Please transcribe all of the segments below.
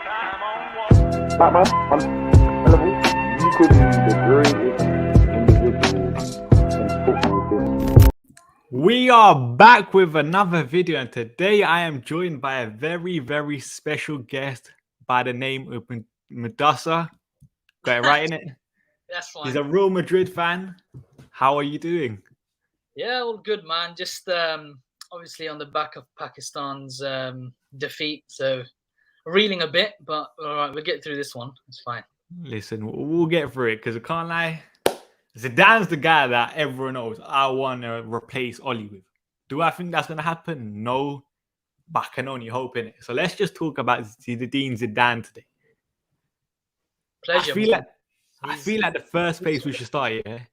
Batman, on level, you could be the greatest individual in football. We are back with another video, and today I am joined by a very, very special guest by the name of Madassa. Got it right in it? That's fine. He's a Real Madrid fan. How are you doing? Yeah, all good, man. Just obviously on the back of Pakistan's defeat, so reeling a bit, but all right, we'll get through this one. It's fine. Listen, we'll get through it because I can't lie. Zidane's the guy that everyone knows I want to replace Oli with. Do I think that's going to happen? No, but I can only hope in it. So let's just talk about Zinedine Zidane today. Pleasure. I feel like the first place we should start here.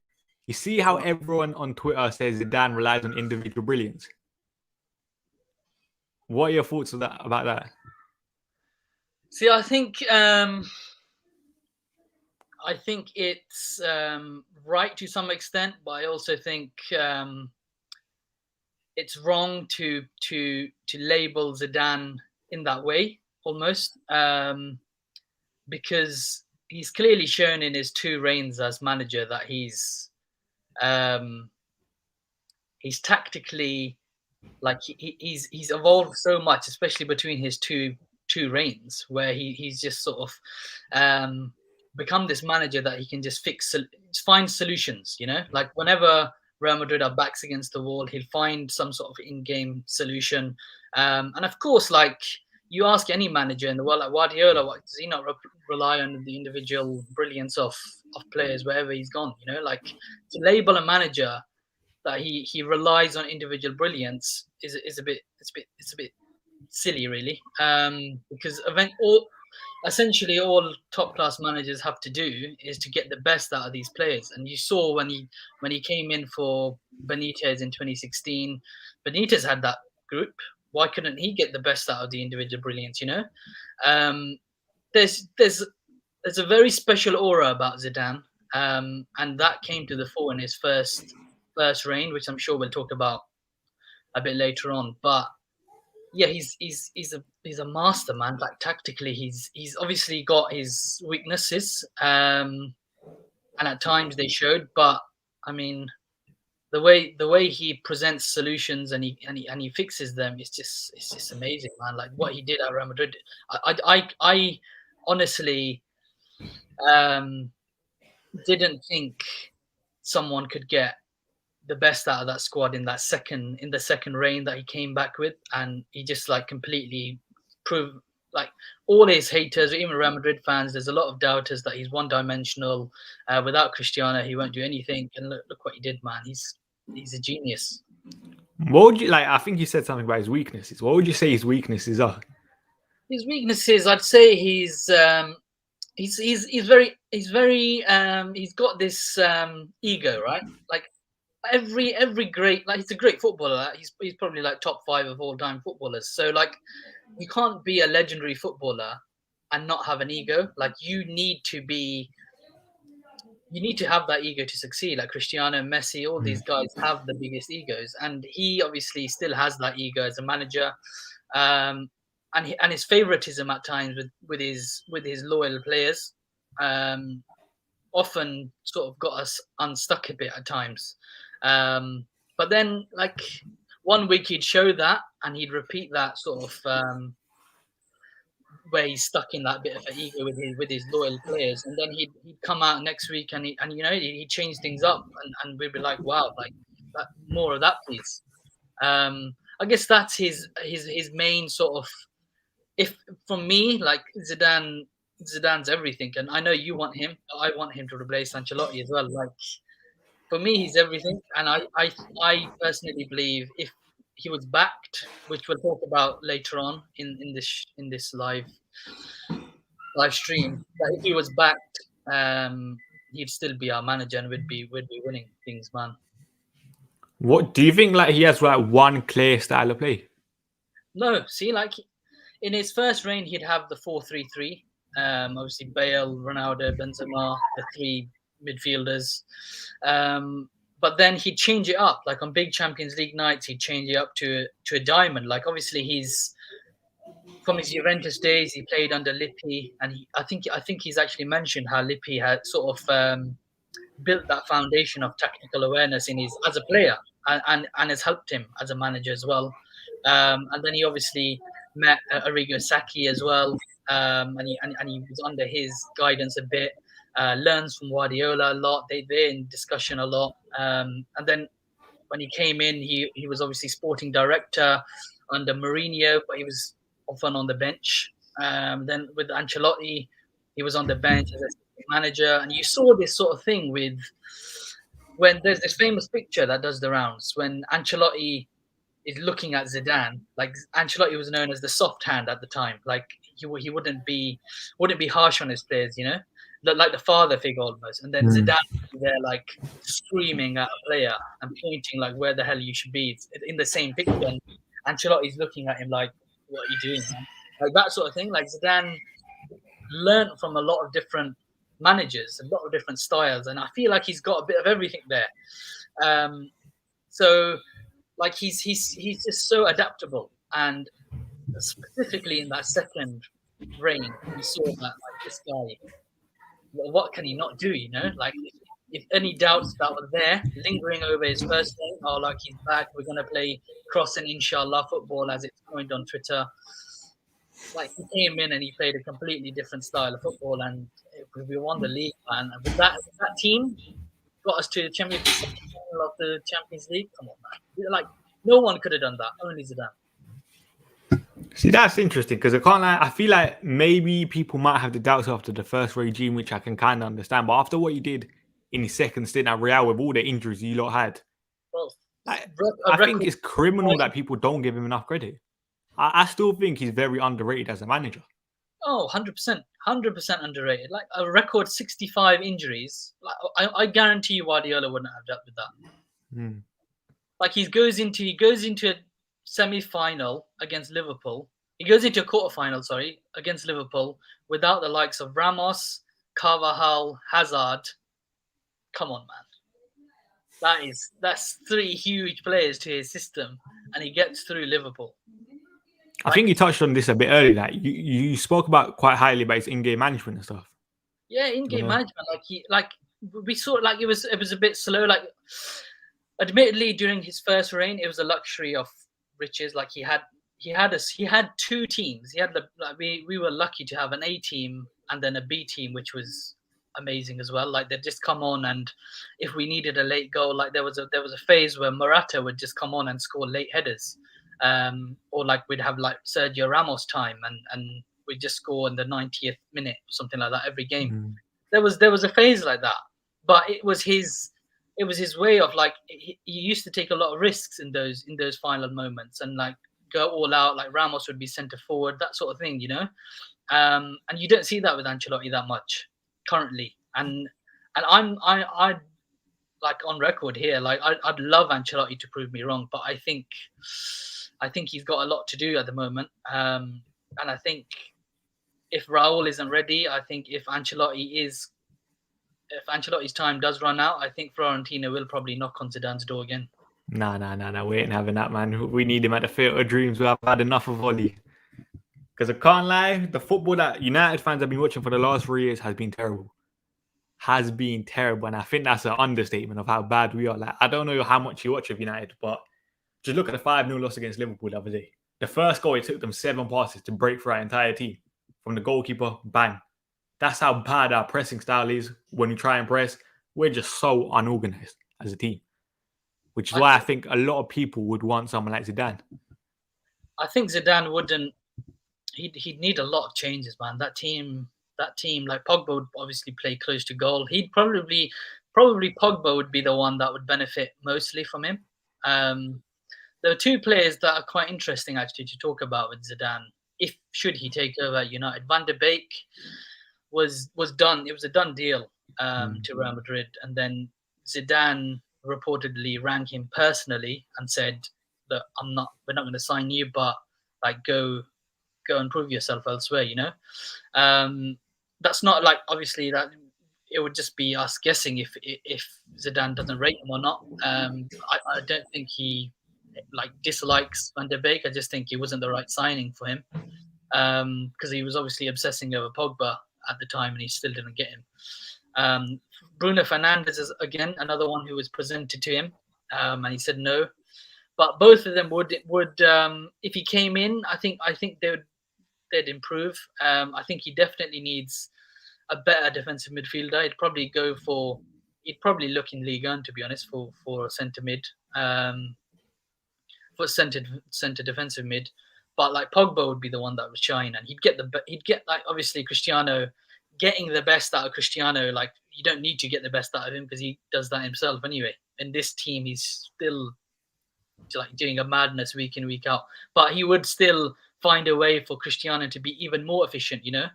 You see how everyone on Twitter says Zidane relies on individual brilliance. What are your thoughts about that? See, I think it's right to some extent, but I also think it's wrong to label Zidane in that way, almost, because he's clearly shown in his 2 reigns as manager that he's tactically, like, he's evolved so much, especially between his two reigns, where he's just sort of become this manager that he can just find solutions, you know, like whenever Real Madrid are backs against the wall, he'll find some sort of in-game solution. And of course, like, you ask any manager in the world, like Guardiola, does he not rely on the individual brilliance of players wherever he's gone? You know, like, to label a manager that he relies on individual brilliance is a bit silly, really, because essentially all top class managers have to do is to get the best out of these players. And you saw when he came in for Benitez in 2016, Benitez had that group. Why couldn't he get the best out of the individual brilliance? You know, there's a very special aura about Zidane, and that came to the fore in his first reign, which I'm sure we'll talk about a bit later on. But yeah, he's a master, man. Like, tactically, he's obviously got his weaknesses, and at times they showed. But I mean, the way he presents solutions and he fixes them, it's just amazing, man. Like, what he did at Real Madrid, I honestly didn't think someone could get the best out of that squad in the second reign that he came back with, and he just, like, completely proved, like, all his haters, even Real Madrid fans, there's a lot of doubters that he's one-dimensional. Without Cristiano, he won't do anything. And look what he did, man. He's a genius. What would you like? I think you said something about his weaknesses. What would you say his weaknesses are? His weaknesses, I'd say he's got this ego, right? Like, every great, like, he's a great footballer. He's probably like top 5 of all time footballers. So, like, you can't be a legendary footballer and not have an ego. Like, you need to have that ego to succeed. Like Cristiano, Messi, all these guys have the biggest egos, and he obviously still has that ego as a manager. And his favoritism at times with his loyal players often sort of got us unstuck a bit at times. But then, like, one week he'd show that and he'd repeat that sort of where he's stuck in that bit of an ego with his loyal players, and then he'd come out next week and he'd change things up, and we'd be like, wow, like, more of that, please. I guess that's his main sort of, if for me, like, Zidane's everything, and I know you want him. I want him to replace Ancelotti as well. Like, for me, he's everything, and I personally believe if he was backed, which we'll talk about later on in this live stream, that if he was backed, he'd still be our manager and we'd be winning things, man. What do you think? Like, he has like one clear style of play? No, see, like, in his first reign, he'd have the 4-3-3. Obviously, Bale, Ronaldo, Benzema, the 3 midfielders. But then he'd change it up. Like, on big Champions League nights, he'd change it up to a diamond. Like, obviously, he's from his Juventus days, he played under Lippi, and I think he's actually mentioned how Lippi had sort of built that foundation of technical awareness in his as a player, and has helped him as a manager as well. And then he obviously met Arrigo Sacchi as well, and he was under his guidance a bit. Learns from Guardiola a lot. They're in discussion a lot. And then when he came in, he was obviously sporting director under Mourinho, but he was often on the bench. Then with Ancelotti, he was on the bench as a manager, and you saw this sort of thing with when there's this famous picture that does the rounds when Ancelotti is looking at Zidane. Like Ancelotti was known as the soft hand at the time. Like he wouldn't be harsh on his players, you know, like the father figure almost. And then Zidane there like screaming at a player and pointing like where the hell you should be. It's in the same picture. And Ancelotti's looking at him like, what are you doing, man? Like that sort of thing. Like Zidane learned from a lot of different managers, a lot of different styles, and I feel like he's got a bit of everything there. So like he's just so adaptable, and specifically in that second reign, we saw that like this guy, what can he not do? You know, like if any doubts that were there lingering over his first name, oh, like he's back, we're gonna play cross and inshallah football as it's coined on Twitter. Like he came in and he played a completely different style of football, and we won the league, man. And with that team got us to the Champions of the Champions League. Come on, man! Like no one could have done that. Only Zidane. See, that's interesting because I can't lie. I feel like maybe people might have the doubts after the first regime, which I can kind of understand. But after what you did in his second stint at Real with all the injuries you lot had, well, like, I think it's criminal that people don't give him enough credit. I still think he's very underrated as a manager. Oh, 100%. 100% underrated. Like a record 65 injuries. Like I guarantee you Guardiola wouldn't have dealt with that. Like he goes into a semi-final against Liverpool. He goes into a quarter-final, against Liverpool without the likes of Ramos, Carvajal, Hazard. Come on, man. That's three huge players to his system, and he gets through Liverpool. I think you touched on this a bit earlier. That you spoke about quite highly about his in-game management and stuff. Yeah, in-game management. We saw like it was a bit slow. Like, admittedly, during his first reign, it was a luxury of riches. Like he had two teams. He had we were lucky to have an A team and then a B team, which was amazing as well. Like they'd just come on, and if we needed a late goal, like there was a phase where Morata would just come on and score late headers. Or like we'd have like Sergio Ramos time and we'd just score in the 90th minute or something like that every game. There was a phase like that, but it was his way of like he used to take a lot of risks in those final moments and like go all out. Like Ramos would be centre forward, that sort of thing, you know. And you don't see that with Ancelotti that much currently. And I like on record here, like I'd love Ancelotti to prove me wrong, but I think he's got a lot to do at the moment. And I think if Raul isn't ready, I think if Ancelotti's time does run out, I think Fiorentina will probably knock on Zidane's door again. No. We ain't having that, man. We need him at the Theatre of Dreams. We've had enough of Oli. Because I can't lie, the football that United fans have been watching for the last 3 years has been terrible. And I think that's an understatement of how bad we are. Like, I don't know how much you watch of United, but just look at the 5-0 loss against Liverpool the other day. The first goal, it took them 7 passes to break through our entire team. From the goalkeeper, bang. That's how bad our pressing style is. When we try and press, we're just so unorganized as a team. Which is why I think a lot of people would want someone like Zidane. I think Zidane wouldn't... He'd need a lot of changes, man. That team, like Pogba would obviously play close to goal. He'd probably Pogba would be the one that would benefit mostly from him. There are two players that are quite interesting actually to talk about with Zidane. Should he take over United? Van de Beek was done. It was a done deal to Real Madrid, and then Zidane reportedly rang him personally and said that we're not going to sign you, but like go and prove yourself elsewhere. You know, that's not like obviously that. It would just be us guessing if Zidane doesn't rate him or not. I don't think he like dislikes Van der Beek. I just think it wasn't the right signing for him because he was obviously obsessing over Pogba at the time, and he still didn't get him. Bruno Fernandes is again another one who was presented to him, and he said no. But both of them would if he came in, I think they'd improve. I think he definitely needs a better defensive midfielder. He'd probably look in Ligue 1, to be honest, for a centre mid, for centre defensive mid. But like Pogba would be the one that would shine, and he'd get like obviously Cristiano, getting the best out of Cristiano. Like you don't need to get the best out of him because he does that himself anyway. In this team, he's still like doing a madness week in, week out, but he would still find a way for Cristiano to be even more efficient, you know.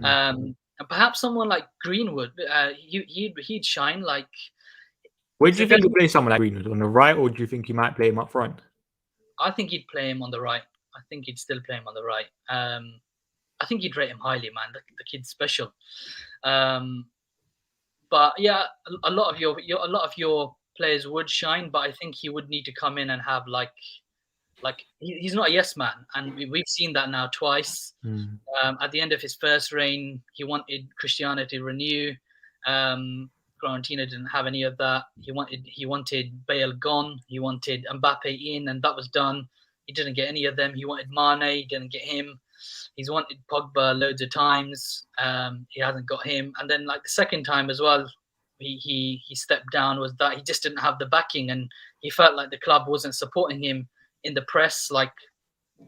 And perhaps someone like Greenwood, he'd shine. Like, where do you think he'd play someone like Greenwood, on the right, or do you think he might play him up front? I think he'd play him on the right. I think he'd still play him on the right. I think you'd rate him highly, man. The kid's special. But yeah, a lot of your players would shine, but I think he would need to come in and have like he's not a yes man, and we've seen that now twice. At the end of his first reign, he wanted Cristiano to renew. Florentino didn't have any of that. He wanted Bale gone. He wanted Mbappe in, and that was done. He didn't get any of them. He wanted Mane. He didn't get him. He's wanted Pogba loads of times. He hasn't got him. And then like the second time as well, he stepped down, was that he just didn't have the backing, and he felt like the club wasn't supporting him in the press. Like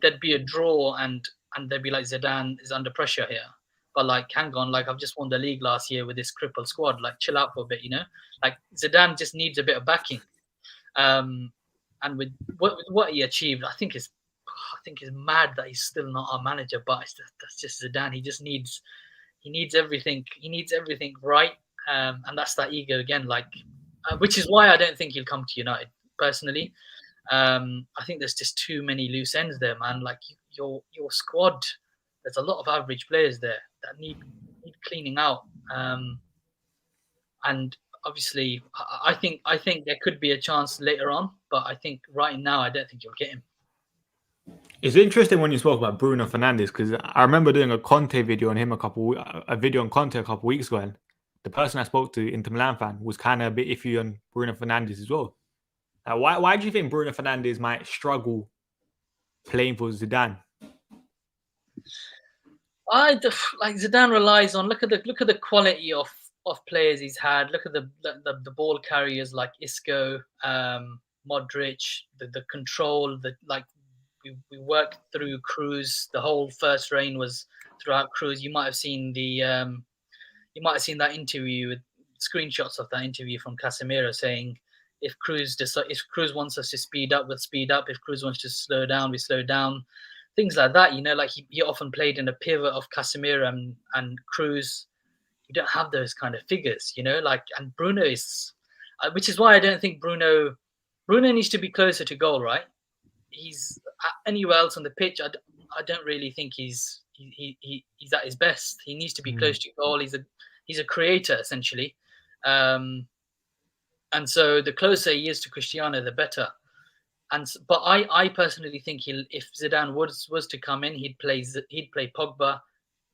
there'd be a draw and they'd be like, Zidane is under pressure here. But like, hang on, like I've just won the league last year with this crippled squad. Like chill out for a bit, you know? Like Zidane just needs a bit of backing. And with what he achieved, I think is mad that he's still not our manager, but that's just Zidane. He needs everything. He needs everything right. And that's that ego again, like, which is why I don't think he'll come to United personally. I think there's just too many loose ends there, man. Like your squad, there's a lot of average players there that need cleaning out. And obviously, I think there could be a chance later on, but I think right now, I don't think you'll get him. It's interesting when you spoke about Bruno Fernandes, because I remember doing a Conte video on him a video on Conte a couple of weeks ago, and the person I spoke to, Inter Milan fan, was kind of a bit iffy on Bruno Fernandes as well. Why do you think Bruno Fernandes might struggle playing for Zidane? Like Zidane relies on look at the quality of players he's had. Look at the ball carriers like Isco, Modric, the control, we worked through Cruz. The whole first reign was throughout Cruz. You might have seen that interview with screenshots of that interview from Casemiro saying, if Cruz wants us to speed up, we'll speed up. If Cruz wants to slow down, we slow down. Things like that, you know, like he often played in a pivot of Casemiro and Cruz. You don't have those kind of figures, you know, like, and Bruno is, which is why I don't think Bruno needs to be closer to goal, right? He's anywhere else on the pitch. I don't really think he's at his best. He needs to be close to goal. He's a creator essentially. And so the closer he is to Cristiano, the better. But I personally think if Zidane was to come in, he'd play Pogba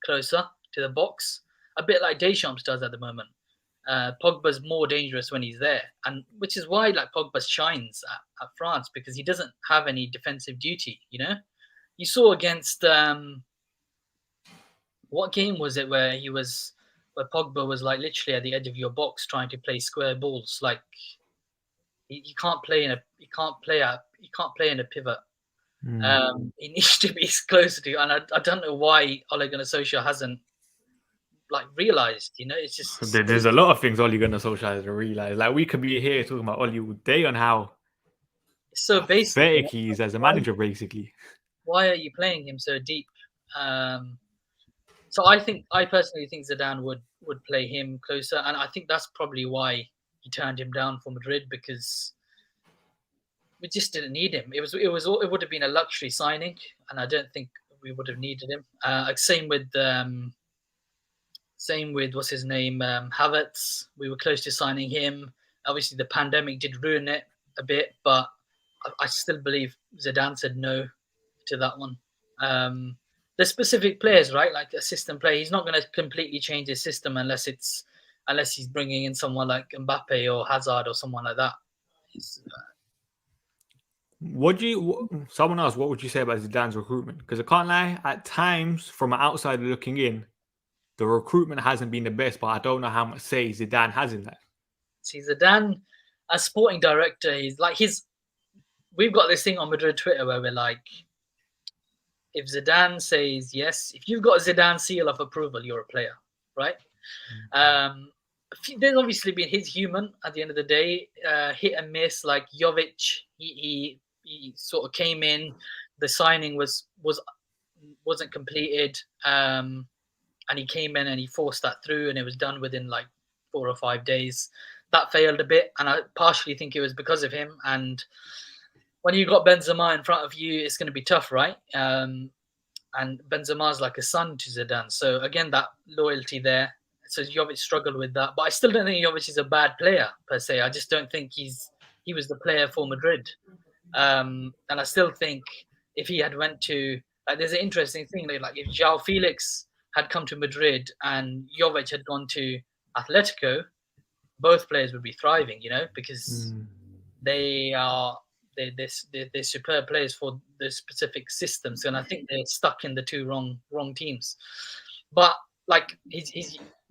closer to the box, a bit like Deschamps does at the moment. Pogba's more dangerous when he's there, and which is why like Pogba shines at France, because he doesn't have any defensive duty. You know, you saw against what game was it where Pogba was like literally at the edge of your box trying to play square balls. Like he can't play in a pivot. He needs to be closer to, and I don't know why Ole Gunnar Solskjaer hasn't like realized. You know, it's just there's a lot of things Ole Gunnar Solskjaer hasn't realized. Like we could be here talking about Ole all day on how so basic pathetic he is as a manager, basically. Why are you playing him so deep? So I personally think Zidane would play him closer, and I think that's probably why he turned him down for Madrid, because we just didn't need him. It would have been a luxury signing, and I don't think we would have needed him. Same with what's his name, Havertz. We were close to signing him. Obviously, the pandemic did ruin it a bit, but I still believe Zidane said no to that one. The specific players, right? Like a system player, he's not going to completely change his system unless he's bringing in someone like Mbappe or Hazard or someone like that. Someone else, what would you say about Zidane's recruitment? Because I can't lie, at times, from an outsider looking in, the recruitment hasn't been the best, but I don't know how much say Zidane has in that. See, Zidane, as sporting director, we've got this thing on Madrid Twitter where we're like, if Zidane says yes, if you've got a Zidane seal of approval, you're a player, right? There's obviously been his human at the end of the day, hit and miss. Like Jovic, he sort of came in, the signing wasn't completed, and he came in and he forced that through, and it was done within like 4 or 5 days. That failed a bit, and I partially think it was because of him. And when you got Benzema in front of you, it's going to be tough, right? And Benzema's like a son to Zidane, so again, that loyalty there. So Jovic struggled with that, but I still don't think Jovic is a bad player per se. I just don't think he was the player for Madrid. And I still think if he had went to, like, there's an interesting thing, like if João Felix had come to Madrid and Jovic had gone to Atletico, both players would be thriving, because they're superb players for the specific systems, and I think they're stuck in the two wrong teams. But like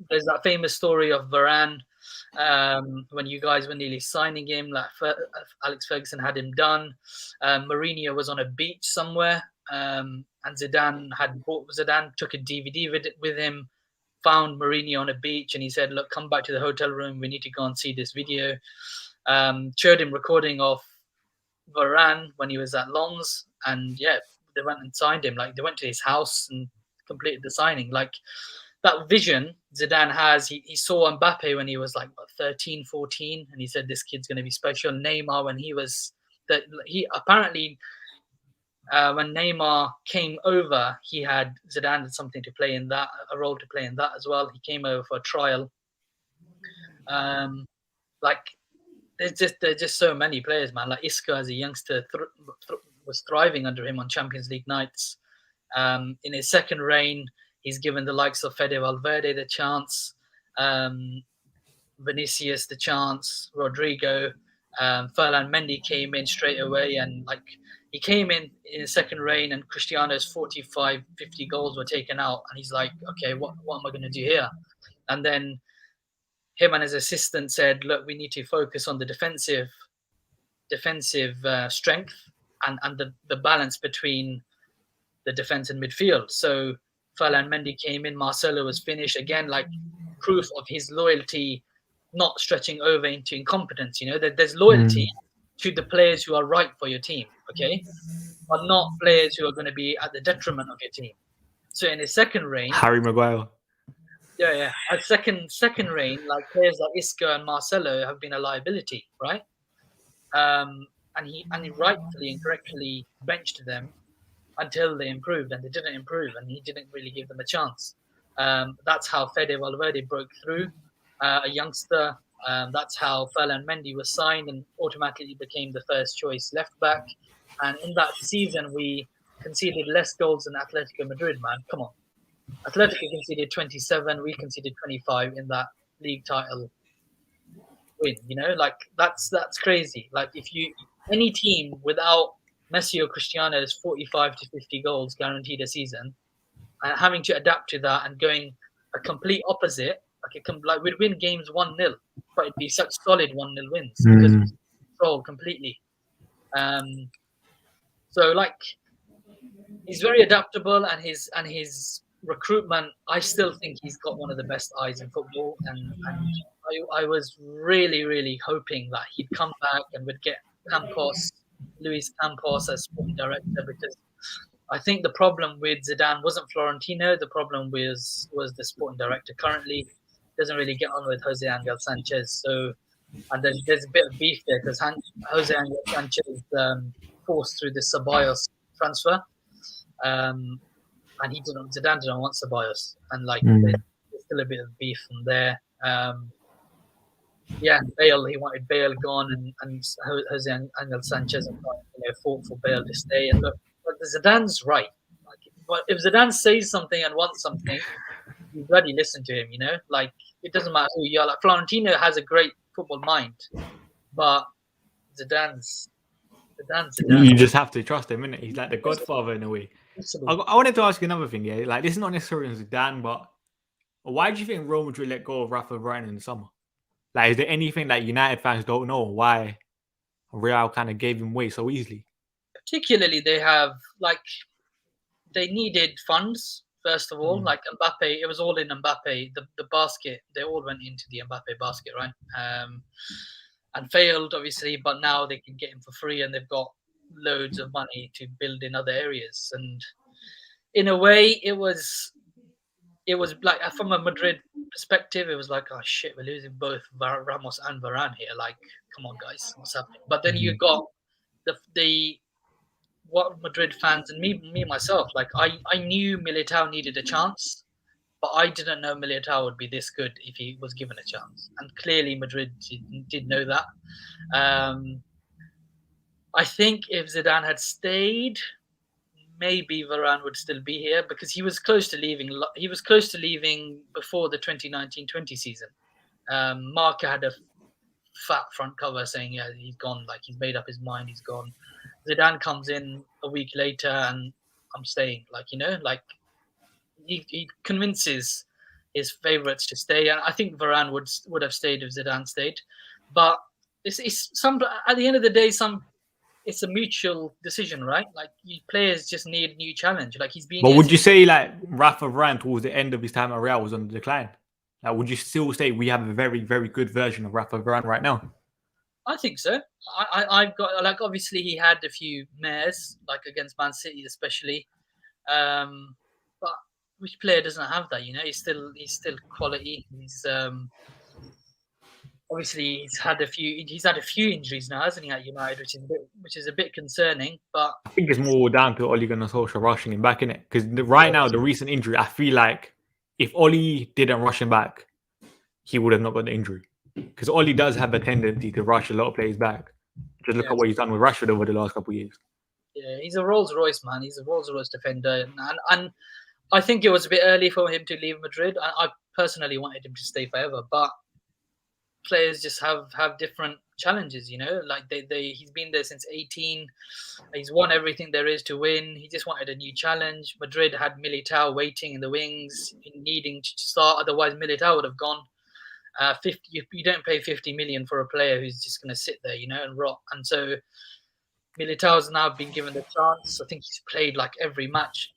there's that famous story of Varane, when you guys were nearly signing him, like Alex Ferguson had him done. Mourinho was on a beach somewhere, and Zidane took a DVD with him, found Mourinho on a beach, and he said, "Look, come back to the hotel room. We need to go and see this video." Showed him recording of Varane when he was at Lens, and they went and signed him. Like, they went to his house and completed the signing. Like, that vision Zidane has, he saw Mbappe when he was like 13, 14, and he said this kid's going to be special. Neymar, when he apparently when Neymar came over, Zidane had something to play in that, a role to play in that as well. He came over for a trial. Like, there's just so many players, man. Like Isco as a youngster was thriving under him on Champions League nights. In his second reign, he's given the likes of Fede Valverde the chance, Vinicius the chance, Rodrigo, Ferland Mendy came in straight away, and like he came in his second reign, and Cristiano's 45, 50 goals were taken out, and he's like, okay, what am I going to do here? And then him and his assistant said, look, we need to focus on the defensive strength and the balance between the defense and midfield. So Ferland Mendy came in, Marcelo was finished, again, like proof of his loyalty, not stretching over into incompetence. There's loyalty to the players who are right for your team, okay, but not players who are going to be at the detriment of your team. So in his second reign, Harry Maguire. Yeah. At second reign, like players like Isco and Marcelo have been a liability, right? And he rightfully and correctly benched them until they improved, and they didn't improve, and he didn't really give them a chance. That's how Fede Valverde broke through, a youngster. That's how Ferland Mendy was signed and automatically became the first choice left back. And in that season, we conceded less goals than Atletico Madrid, man. Come on. Atletico conceded 27, we conceded 25 in that league title win. Like that's crazy. Like, if any team without Messi or Cristiano's 45 to 50 goals guaranteed a season, and having to adapt to that and going a complete opposite, like we'd win games 1-0, but it'd be such solid 1-0 wins because we control completely. So like, he's very adaptable, and his recruitment, I still think he's got one of the best eyes in football, and I was really, really hoping that he'd come back and would get Luis Campos as sporting director, because I think the problem with Zidane wasn't Florentino. The problem was the sporting director currently. Doesn't really get on with Jose Angel Sanchez. So, and there's a bit of beef there because Jose Angel Sanchez forced through the Ceballos transfer. And Zidane didn't want Ceballos, and like there's still a bit of beef from there. Yeah, Bale. He wanted Bale gone, and Jose Angel Sanchez fought for Bale to stay. And look, but Zidane's right. Like, if Zidane says something and wants something, you bloody listen to him. Like it doesn't matter who you are. Like Florentino has a great football mind, but Zidane's Zidane. You just have to trust him, innit? He's like the godfather in a way. I wanted to ask you another thing, yeah. Like this is not necessarily Zidane, but why do you think Real Madrid let go of Rafa Varane in the summer? Like, is there anything that United fans don't know why Real kind of gave him away so easily? Particularly, they needed funds. First of all, like Mbappe, it was all in Mbappe. The basket, they all went into the Mbappe basket, right? And failed, obviously, but now they can get him for free, and they've got loads of money to build in other areas. And in a way, it was like from a Madrid perspective, it was like, oh shit, we're losing both Ramos and Varane here. Like, come on, guys, what's happening? But then you got the what Madrid fans and me myself, like I knew Militao needed a chance, but I didn't know Militao would be this good if he was given a chance. And clearly Madrid did know that. I think if Zidane had stayed, maybe Varane would still be here because he was close to leaving. He was close to leaving before the 2019-20 season. Marca had a fat front cover saying, yeah, he's gone. Like he's made up his mind. He's gone. Zidane comes in a week later and I'm staying. Like, like he convinces his favourites to stay. And I think Varane would have stayed if Zidane stayed. But it's at the end of the day, it's a mutual decision, right? Like players just need a new challenge. Like he's been. But would you say like Rafa Varane towards the end of his time at Real was on the decline? Like, would you still say we have a very, very good version of Rafa Varane right now? I think so. I've got like obviously he had a few mares like against Man City especially, but which player doesn't have that? He's still quality. He's obviously he's had a few injuries now, hasn't he, at United, which is a bit concerning. But I think it's more down to Ole Gunnar Solskjaer rushing him back in it because right now the recent injury, I feel like if Ole didn't rush him back, he would have not got the injury. Because Ole does have a tendency to rush a lot of players back. Just look at what he's done with Rashford over the last couple of years. Yeah, he's a Rolls Royce, man. He's a Rolls Royce defender. And I think it was a bit early for him to leave Madrid. I personally wanted him to stay forever. But players just have different challenges, Like he's been there since 18. He's won everything there is to win. He just wanted a new challenge. Madrid had Militao waiting in the wings, needing to start. Otherwise, Militao would have gone. You don't pay 50 million for a player who's just going to sit there, and rot. And so Militao's now been given the chance. I think he's played like every match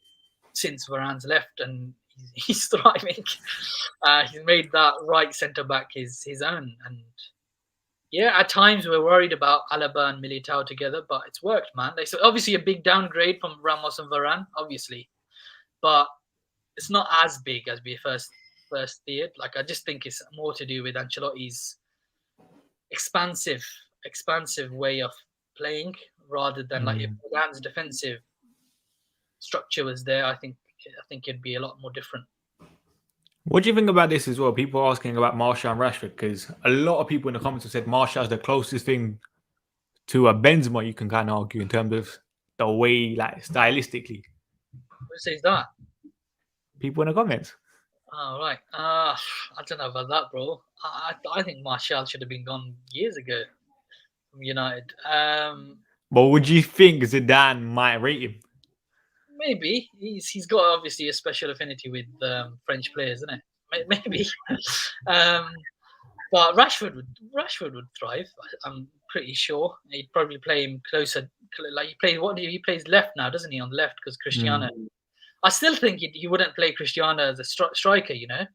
since Varane's left, and he's thriving. He's made that right centre back his own. And yeah, at times we're worried about Alaba and Militao together, but it's worked, man. So obviously a big downgrade from Ramos and Varane, obviously, but it's not as big as we first feared. Like I just think it's more to do with Ancelotti's expansive way of playing rather than like if Varane's defensive structure was there. I think it'd be a lot more different. What do you think about this as well? People are asking about Martial and Rashford because a lot of people in the comments have said Martial is the closest thing to a Benzema you can kind of argue in terms of the way, like stylistically. Who says that? People in the comments. Oh, right. I don't know about that, bro. I think Martial should have been gone years ago from United. But would you think Zidane might rate him? Maybe. He's got obviously a special affinity with French players, isn't it? Maybe. But Rashford would thrive. I'm pretty sure. He'd probably play him closer. Like he plays left now, doesn't he? On the left because Cristiano. I still think he wouldn't play Cristiano as a striker, Zidane.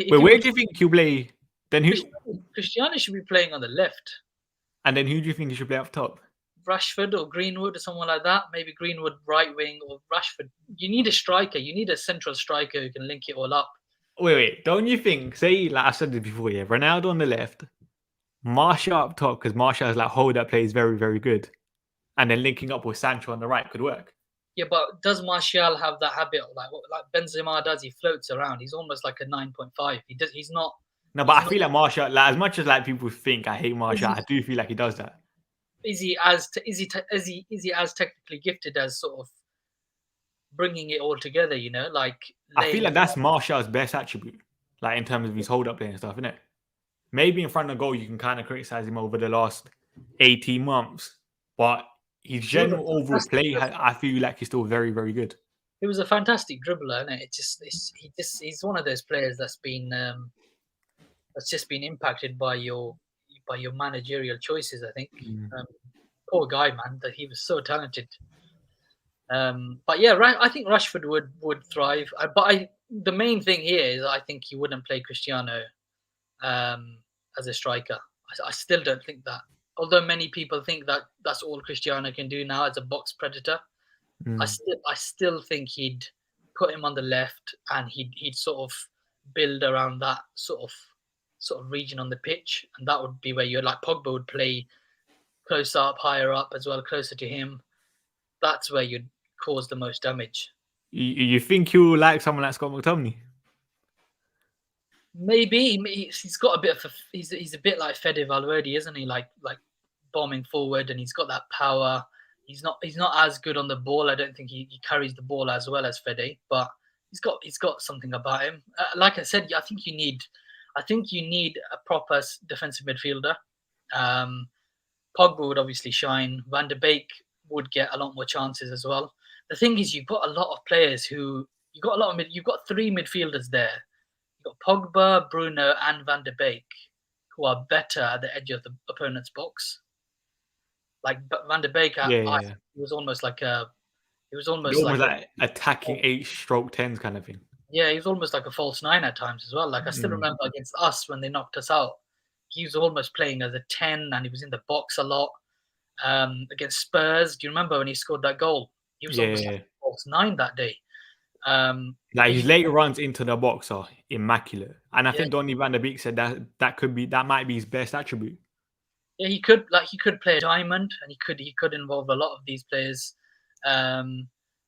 But where do you think he'll play? Then who? Cristiano should be playing on the left. And then who do you think he should play up top? Rashford or Greenwood or someone like that. Maybe Greenwood right wing or Rashford. You need a striker. You need a central striker who can link it all up. Wait. Don't you think, say, like I said this before, yeah, Ronaldo on the left, Martial up top, because Martial is like hold that plays very, very good. And then linking up with Sancho on the right could work. Yeah, but does Martial have that habit like Benzema does? He floats around. He's almost like a 9.5. He's not No, but He's I not, feel like Martial, like as much as like people think I hate Martial, he- I do feel like he does that. is he as is he as technically gifted as sort of bringing it all together? You know, like I feel laying. like that's Martial's best attribute, like in terms of his hold up play and stuff, isn't it? Maybe in front of goal, you can kind of criticize him over the last 18 months, but his He was a general overall fantastic. play, I feel like he's still very, very good. He was a fantastic dribbler, and he's one of those players that's just been impacted by your managerial choices. I think. Um, Poor guy, man. That he was so talented. But yeah, right. I think Rashford would thrive. The main thing here is I think he wouldn't play Cristiano as a striker. I still don't think that. Although many people think that that's all Cristiano can do now as a box predator, I still think he'd put him on the left and he'd sort of build around that sort of region on the pitch, and that would be where you're like Pogba would play close up, higher up as well, closer to him. That's where you'd cause the most damage. You think he'll like someone like Scott McTominay? Maybe he's got a bit of he's a bit like Fede Valverde, isn't he? Like bombing forward, and he's got that power. He's not as good on the ball. I don't think he carries the ball as well as Fede, but he's got something about him. Like I said, I think you need a proper defensive midfielder. Pogba would obviously shine. Van de Beek would get a lot more chances as well. The thing is, you've got a lot of players you've got three midfielders there. You've got Pogba, Bruno, and Van de Beek, who are better at the edge of the opponent's box. Like Van de Beek, Yeah. he was almost like a attacking 8/10s kind of thing. yeah, he was almost like a false nine at times as well. Like I still remember against us when they knocked us out, he was almost playing as a 10 and he was in the box a lot. Against Spurs, do you remember when he scored that goal? He was almost like a false nine that day. Like his later runs into the box are immaculate, and I Yeah. think Donny Van de Beek said that might be his best attribute. Yeah, he could play a diamond, and he could involve a lot of these players,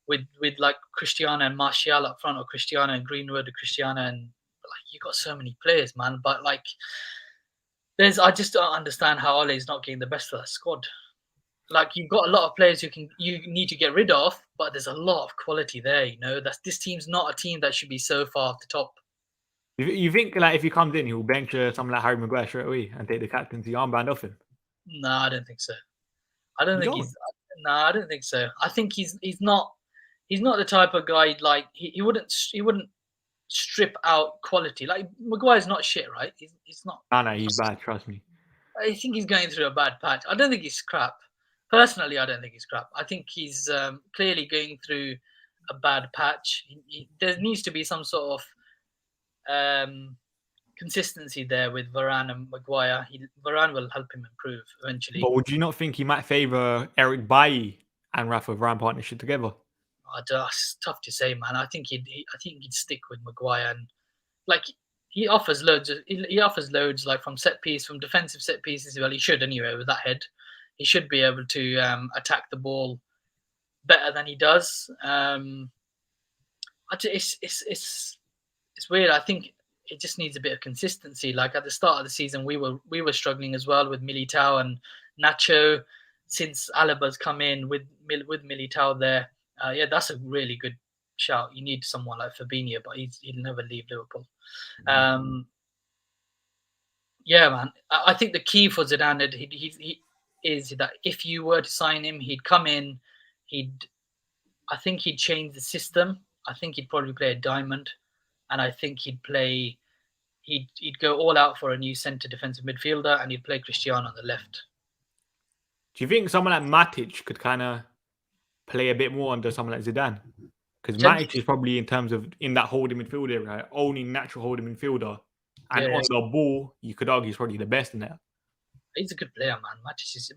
with like Cristiano and Martial up front, or Cristiano and Greenwood, or Cristiano and like you got so many players, man. But like, I just don't understand how Ole's not getting the best of that squad. Like you've got a lot of players you need to get rid of, but there's a lot of quality there. You know, this team's not a team that should be so far off the top. You think like if he comes in, he'll bench someone like Harry Maguire straight away and take the captaincy armband off him? No, I don't think so. I don't think so. I think he's not the type of guy like he wouldn't strip out quality. Like Maguire's not shit, right? He's not. No, he's bad. Trust me. I think he's going through a bad patch. I don't think he's crap. Personally, I don't think he's crap. I think he's clearly going through a bad patch. There needs to be some sort of consistency there with Varane and Maguire. Varane will help him improve eventually. But would you not think he might favour Eric Bailly and Rafa Varane partnership together? It's tough to say, man. I think he'd stick with Maguire, and like he offers loads. He offers loads, like from defensive set pieces. Well, he should anyway with that head. He should be able to attack the ball better than he does. It's weird. I think it just needs a bit of consistency. Like at the start of the season, we were struggling as well with Militao and Nacho. Since Alaba's come in with Militao there, that's a really good shout. You need someone like Fabinho, but he'll never leave Liverpool. Yeah, man. I think the key for Zidane is that if you were to sign him, he'd come in. I think he'd change the system. I think he'd probably play a diamond, and I think he'd go all out for a new centre defensive midfielder, and he'd play Cristiano on the left. Do you think someone like Matic could kind of play a bit more under someone like Zidane? Because Matic is probably in that holding midfield area, only natural holding midfielder. And on the ball, you could argue he's probably the best in there. He's a good player, man.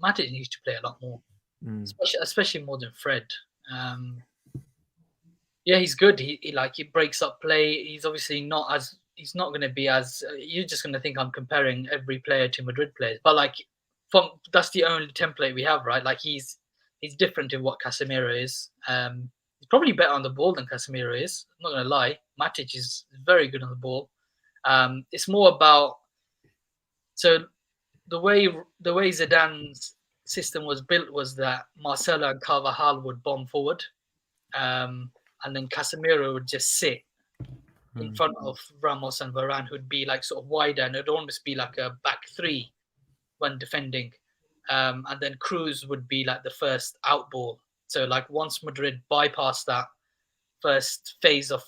Matic needs to play a lot more, especially more than Fred. He's good. He breaks up play. He's obviously he's not going to be as. You're just going to think I'm comparing every player to Madrid players, but like, that's the only template we have, right? Like he's different to what Casemiro is. He's probably better on the ball than Casemiro is. I'm not going to lie. Matic is very good on the ball. It's more about, so the way Zidane's system was built was that Marcelo and Carvajal would bomb forward, and then Casemiro would just sit in front of Ramos and Varane, who'd be like sort of wider, and it'd almost be like a back three when defending. And then Cruz would be like the first out ball. So like once Madrid bypassed that first phase of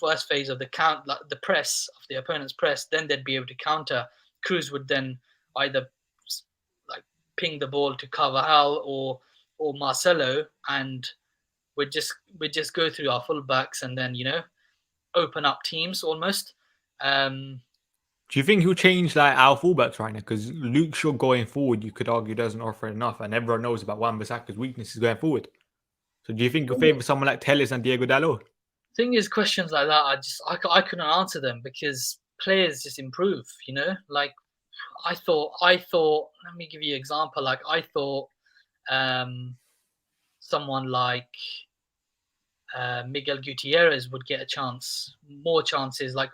the count, like the press of the opponent's press, then they'd be able to counter. Cruz would then either like ping the ball to Carvajal or Marcelo, and we'd just go through our fullbacks and then open up teams almost. Do you think he'll change like our fullbacks right now? Because Luke Shaw going forward, you could argue, doesn't offer enough, and everyone knows about Wan-Bissaka's weaknesses going forward. So do you think he'll favour someone like Telles and Diego Dalot? Thing is, questions like that, I couldn't answer them because players just improve. Like I thought. Let me give you an example. Like I thought, someone like Miguel Gutierrez would get a chance, more chances. Like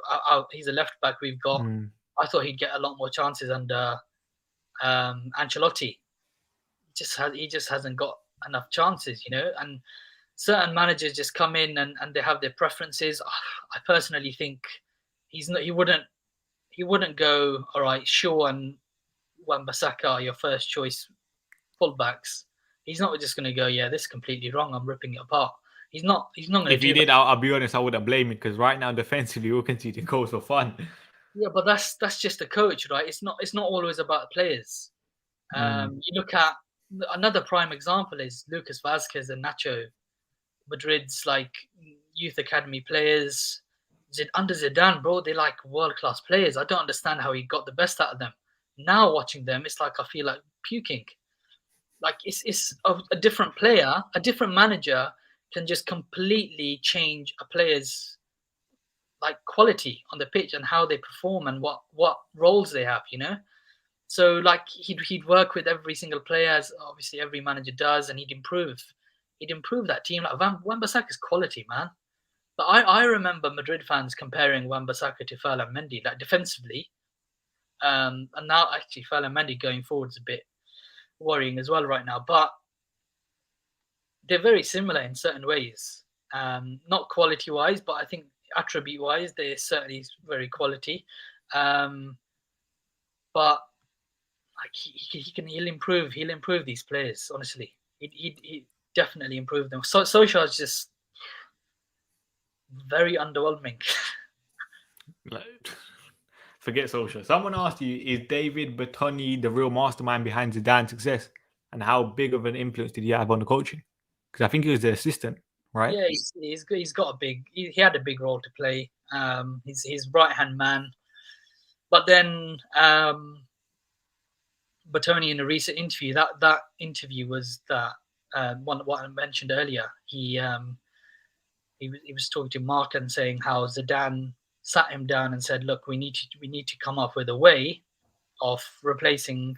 he's a left back we've got. I thought he'd get a lot more chances under Ancelotti. He just hasn't got enough chances, and certain managers just come in and they have their preferences. I personally think he wouldn't go, all right, Shaw and Wan-Bissaka are your first choice fullbacks. He's not just going to go, yeah, this is completely wrong, I'm ripping it apart. He's not going to do that. If he did, I'll be honest, I wouldn't blame him, because right now defensively we're conceding goals for fun. Yeah, but that's just a coach, right? It's not always about players. You look at another prime example is Lucas Vazquez and Nacho, Madrid's like youth academy players. Under Zidane, bro, they're like world-class players. I don't understand how he got the best out of them. Now watching them, it's like I feel like puking. Like it's a different player, a different manager can just completely change a player's like quality on the pitch and how they perform and what roles they have, So like he'd work with every single player, as obviously every manager does, and he'd improve that team. Like Wan-Bissaka's quality, man. But I remember Madrid fans comparing Wan-Bissaka to Ferland Mendy, like defensively. And now actually Ferland Mendy going forward is a bit worrying as well right now. But they're very similar in certain ways. Not quality-wise, but I think attribute-wise, they're certainly very quality. But like he'll improve these players. Honestly, he definitely improve them. So Solskjaer is just very underwhelming. Forget Solskjaer. Someone asked you, is David Bertoni the real mastermind behind Zidane's success, and how big of an influence did he have on the coaching? Because I think he was the assistant, right? Yeah, he's got he had a big role to play. He's his right hand man. But then Bertoni, in a recent interview, that interview was that what I mentioned earlier. He was talking to Mark and saying how Zidane sat him down and said, "Look, we need to come up with a way of replacing.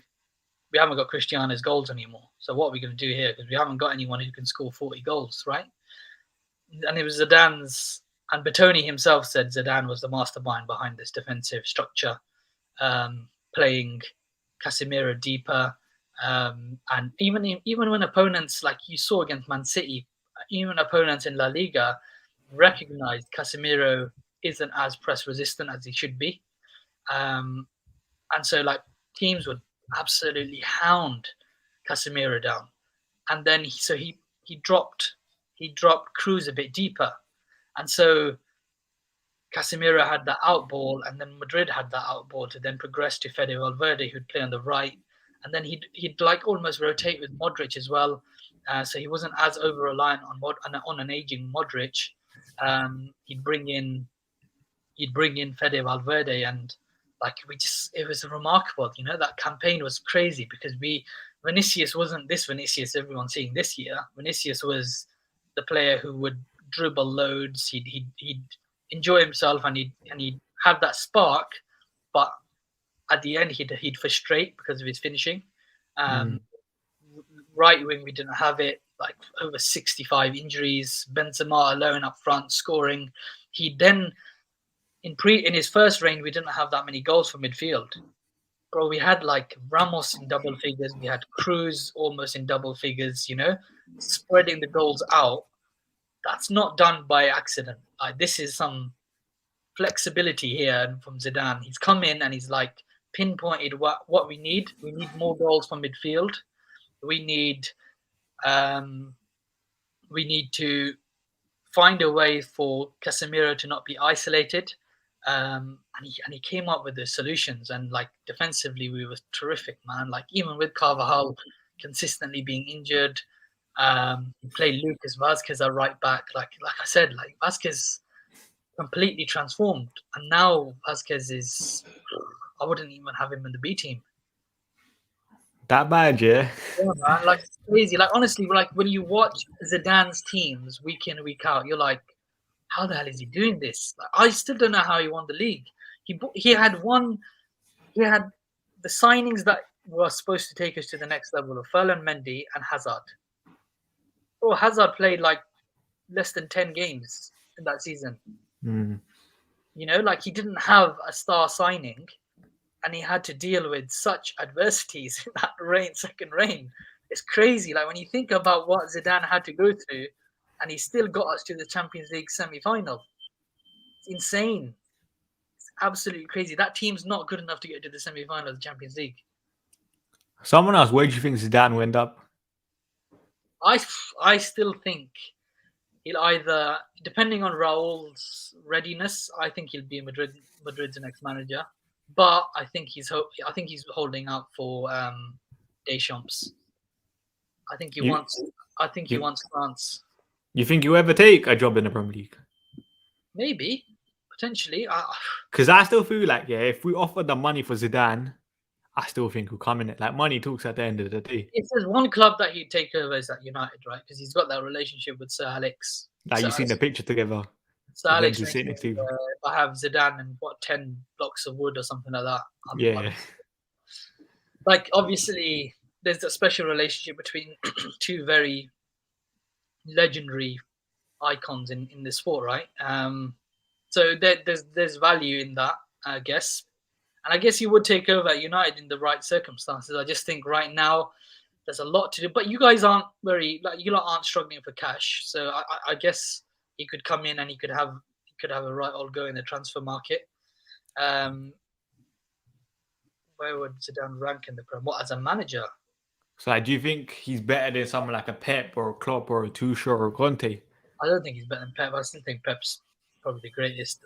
We haven't got Cristiano's goals anymore. So what are we going to do here? Because we haven't got anyone who can score 40 goals, right?" And it was Zidane's, and Bertoni himself said Zidane was the mastermind behind this defensive structure, playing Casemiro deeper, and even when opponents, like you saw against Man City, even opponents in La Liga recognized Casemiro isn't as press resistant as he should be, and so like teams would absolutely hound Casemiro down, and then he dropped Cruz a bit deeper, and so Casemiro had that out ball, and then Madrid had that out ball to then progress to Fede Valverde, who'd play on the right, and then he'd like almost rotate with Modric as well, so he wasn't as over reliant on an aging Modric. He'd bring in Fede Valverde, and like it was remarkable. That campaign was crazy because Vinicius wasn't this Vinicius everyone's seeing this year. Vinicius was the player who would dribble loads. He'd enjoy himself and he'd have that spark, but at the end he'd frustrate because of his finishing. Right wing, we didn't have it. Like over 65 injuries. Benzema alone up front scoring. He then in his first reign, we didn't have that many goals for midfield. Bro, we had like Ramos in double figures. We had Cruz almost in double figures, spreading the goals out. That's not done by accident. This is some flexibility here from Zidane. He's come in and he's like pinpointed what we need. We need more goals from midfield. We need to find a way for Casemiro to not be isolated. And he came up with the solutions, and like defensively we were terrific, man. Like even with Carvajal consistently being injured, he played Lucas Vazquez at right back. Like I said, like Vazquez completely transformed, and now Vazquez is, I wouldn't even have him in the B team. That bad, yeah. Yeah, man, like it's crazy. Like honestly, like when you watch Zidane's teams week in week out, you're like, how the hell is he doing this? Like, I still don't know how he won the league. He had the signings that were supposed to take us to the next level of Ferland Mendy and Hazard. Oh, Hazard played like less than 10 games in that season. Like he didn't have a star signing, and he had to deal with such adversities in that second reign. It's crazy. Like when you think about what Zidane had to go through, and he still got us to the Champions League semi-final. It's insane. It's absolutely crazy. That team's not good enough to get to the semi-final of the Champions League. Someone else, where do you think Zidane will end up? I still think he'll either, depending on Raul's readiness, I think he'll be Madrid's next manager. But I think he's holding out for Deschamps. I think he wants France. You think you'll ever take a job in the Premier League? Maybe, potentially. Because I still feel like, if we offer the money for Zidane, I still think we'll come in it. Like, money talks at the end of the day. If there's one club that he'd take over, is at United, right? Because he's got that relationship with Sir Alex. Like, you've seen the picture together. Sir Alex, if I have Zidane and 10 blocks of wood or something like that. Like, obviously, there's a special relationship between two very legendary icons in the sport, right? So there's value in that, I guess. And I guess you would take over at United in the right circumstances. I just think right now there's a lot to do. But you guys aren't struggling for cash. So I guess he could come in and he could have a right old go in the transfer market. Where would Zidane rank in the Prem? What, as a manager? So, do you think he's better than someone like a Pep or a Klopp or a Tuchel or a Conte? I don't think he's better than Pep. I still think Pep's probably the greatest.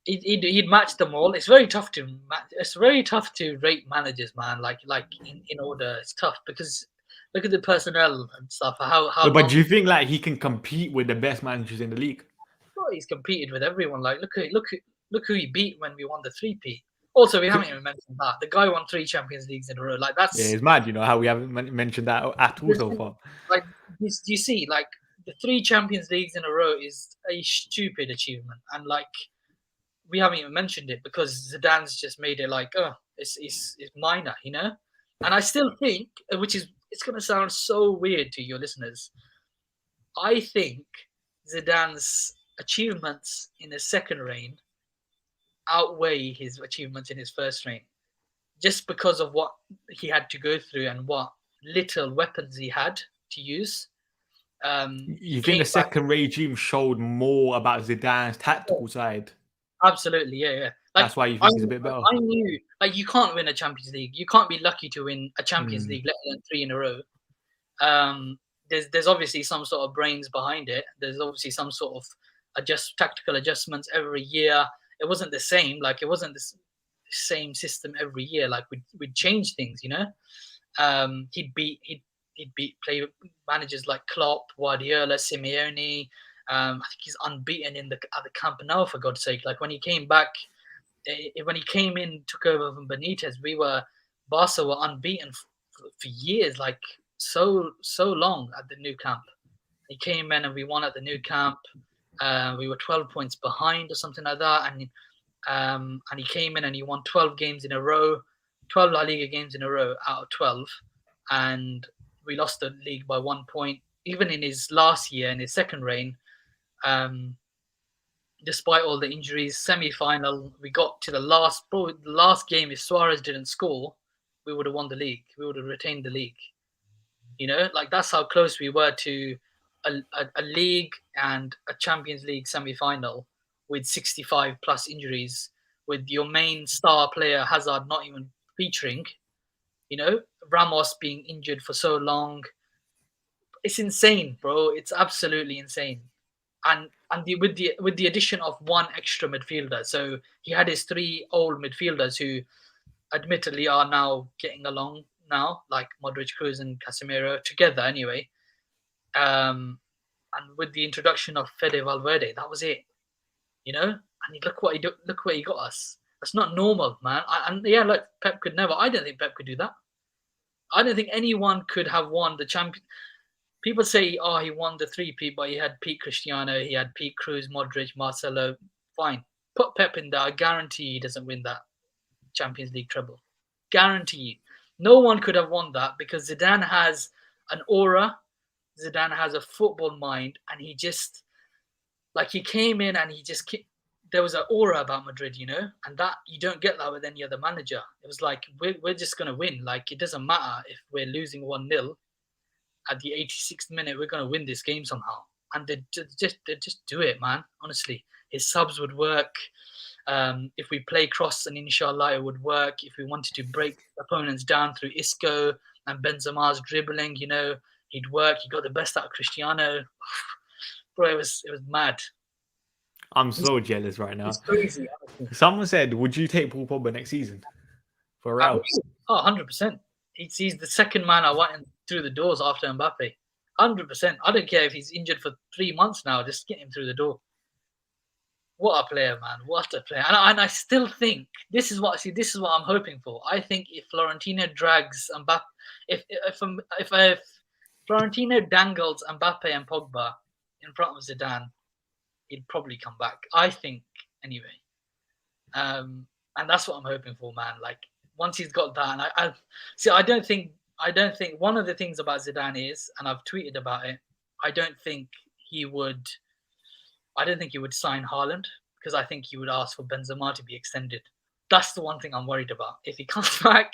He'd match them all. It's very tough to rate managers, man. Like in order, it's tough because look at the personnel and stuff. But do you think like he can compete with the best managers in the league? Well, he's competed with everyone. Like look who he beat when we won the 3P. Also, we haven't even mentioned that the guy won 3 Champions Leagues in a row. Like that's it's mad. You know how we haven't mentioned that at all so far. Like you see, like the 3 Champions Leagues in a row is a stupid achievement, and like we haven't even mentioned it because Zidane's just made it like, it's minor, you know. And I still think, it's going to sound so weird to your listeners, I think Zidane's achievements in his second reign outweigh his achievements in his first reign, just because of what he had to go through and what little weapons he had to use. You think the second regime showed more about Zidane's tactical side? Absolutely, yeah. Like, that's why you think he's a bit better. I knew, like, you can't win a Champions League. You can't be lucky to win a Champions League, let alone 3 in a row. There's obviously some sort of brains behind it. There's obviously some sort of tactical adjustments every year. It wasn't the same. Like, it wasn't the same system every year. Like, we'd change things, you know. He'd beat play managers like Klopp, Guardiola, Simeone. I think he's unbeaten at the Camp Nou, for God's sake. Like when he came back, when he came in, took over from Benitez, Barca were unbeaten for years, like so long at the new camp. He came in and we won at the new camp. We were 12 points behind or something like that, and he came in and he won 12 games in a row, 12 La Liga games in a row out of 12, and we lost the league by 1 point. Even in his last year, in his second reign, despite all the injuries. Semi-final, we got to the last game. If Suarez didn't score, we would have won the league. We would have retained the league. You know, like that's how close we were to a league and a Champions League semi-final with 65 plus injuries, with your main star player Hazard not even featuring. You know, Ramos being injured for so long. It's insane, bro. It's absolutely insane. And with the addition of one extra midfielder, so he had his 3 old midfielders who, admittedly, are now getting along now, like Modric, Kroos, and Casemiro together anyway. And with the introduction of Fede Valverde, that was it. You know, and look what he got us. That's not normal, man. Like Pep could never. I don't think Pep could do that. I don't think anyone could have won the champion. People say, oh, he won the 3-peat, but he had peak Cristiano, he had peak Kroos, Modric, Marcelo. Fine. Put Pep in there. I guarantee he doesn't win that Champions League treble. Guarantee. No one could have won that because Zidane has an aura. Zidane has a football mind, and he just, like, he came in and there was an aura about Madrid, you know, and that you don't get that with any other manager. It was like, we're just going to win. Like, it doesn't matter if we're losing 1-0 at the 86th minute, we're going to win this game somehow. And they just do it, man. Honestly, his subs would work. If we play cross and inshallah, it would work. If we wanted to break opponents down through Isco and Benzema's dribbling, you know, he'd work. He got the best out of Cristiano. Bro, it was mad. I'm so jealous right now. It's crazy. Someone said, would you take Paul Pogba next season for Real? Oh, 100%. He's the second man I want in through the doors after Mbappe. 100%. I don't care if he's injured for 3 months now. Just get him through the door. What a player, man. What a player. And I still think this is what I'm hoping for. I think if Florentino drags Mbappe, if Florentino dangles Mbappe and Pogba in front of Zidane, he'd probably come back. I think, anyway. And that's what I'm hoping for, man. Like, once he's got that, and I don't think one of the things about Zidane is, and I've tweeted about it, I don't think he would sign Haaland, because I think he would ask for Benzema to be extended. That's the one thing I'm worried about. If he comes back,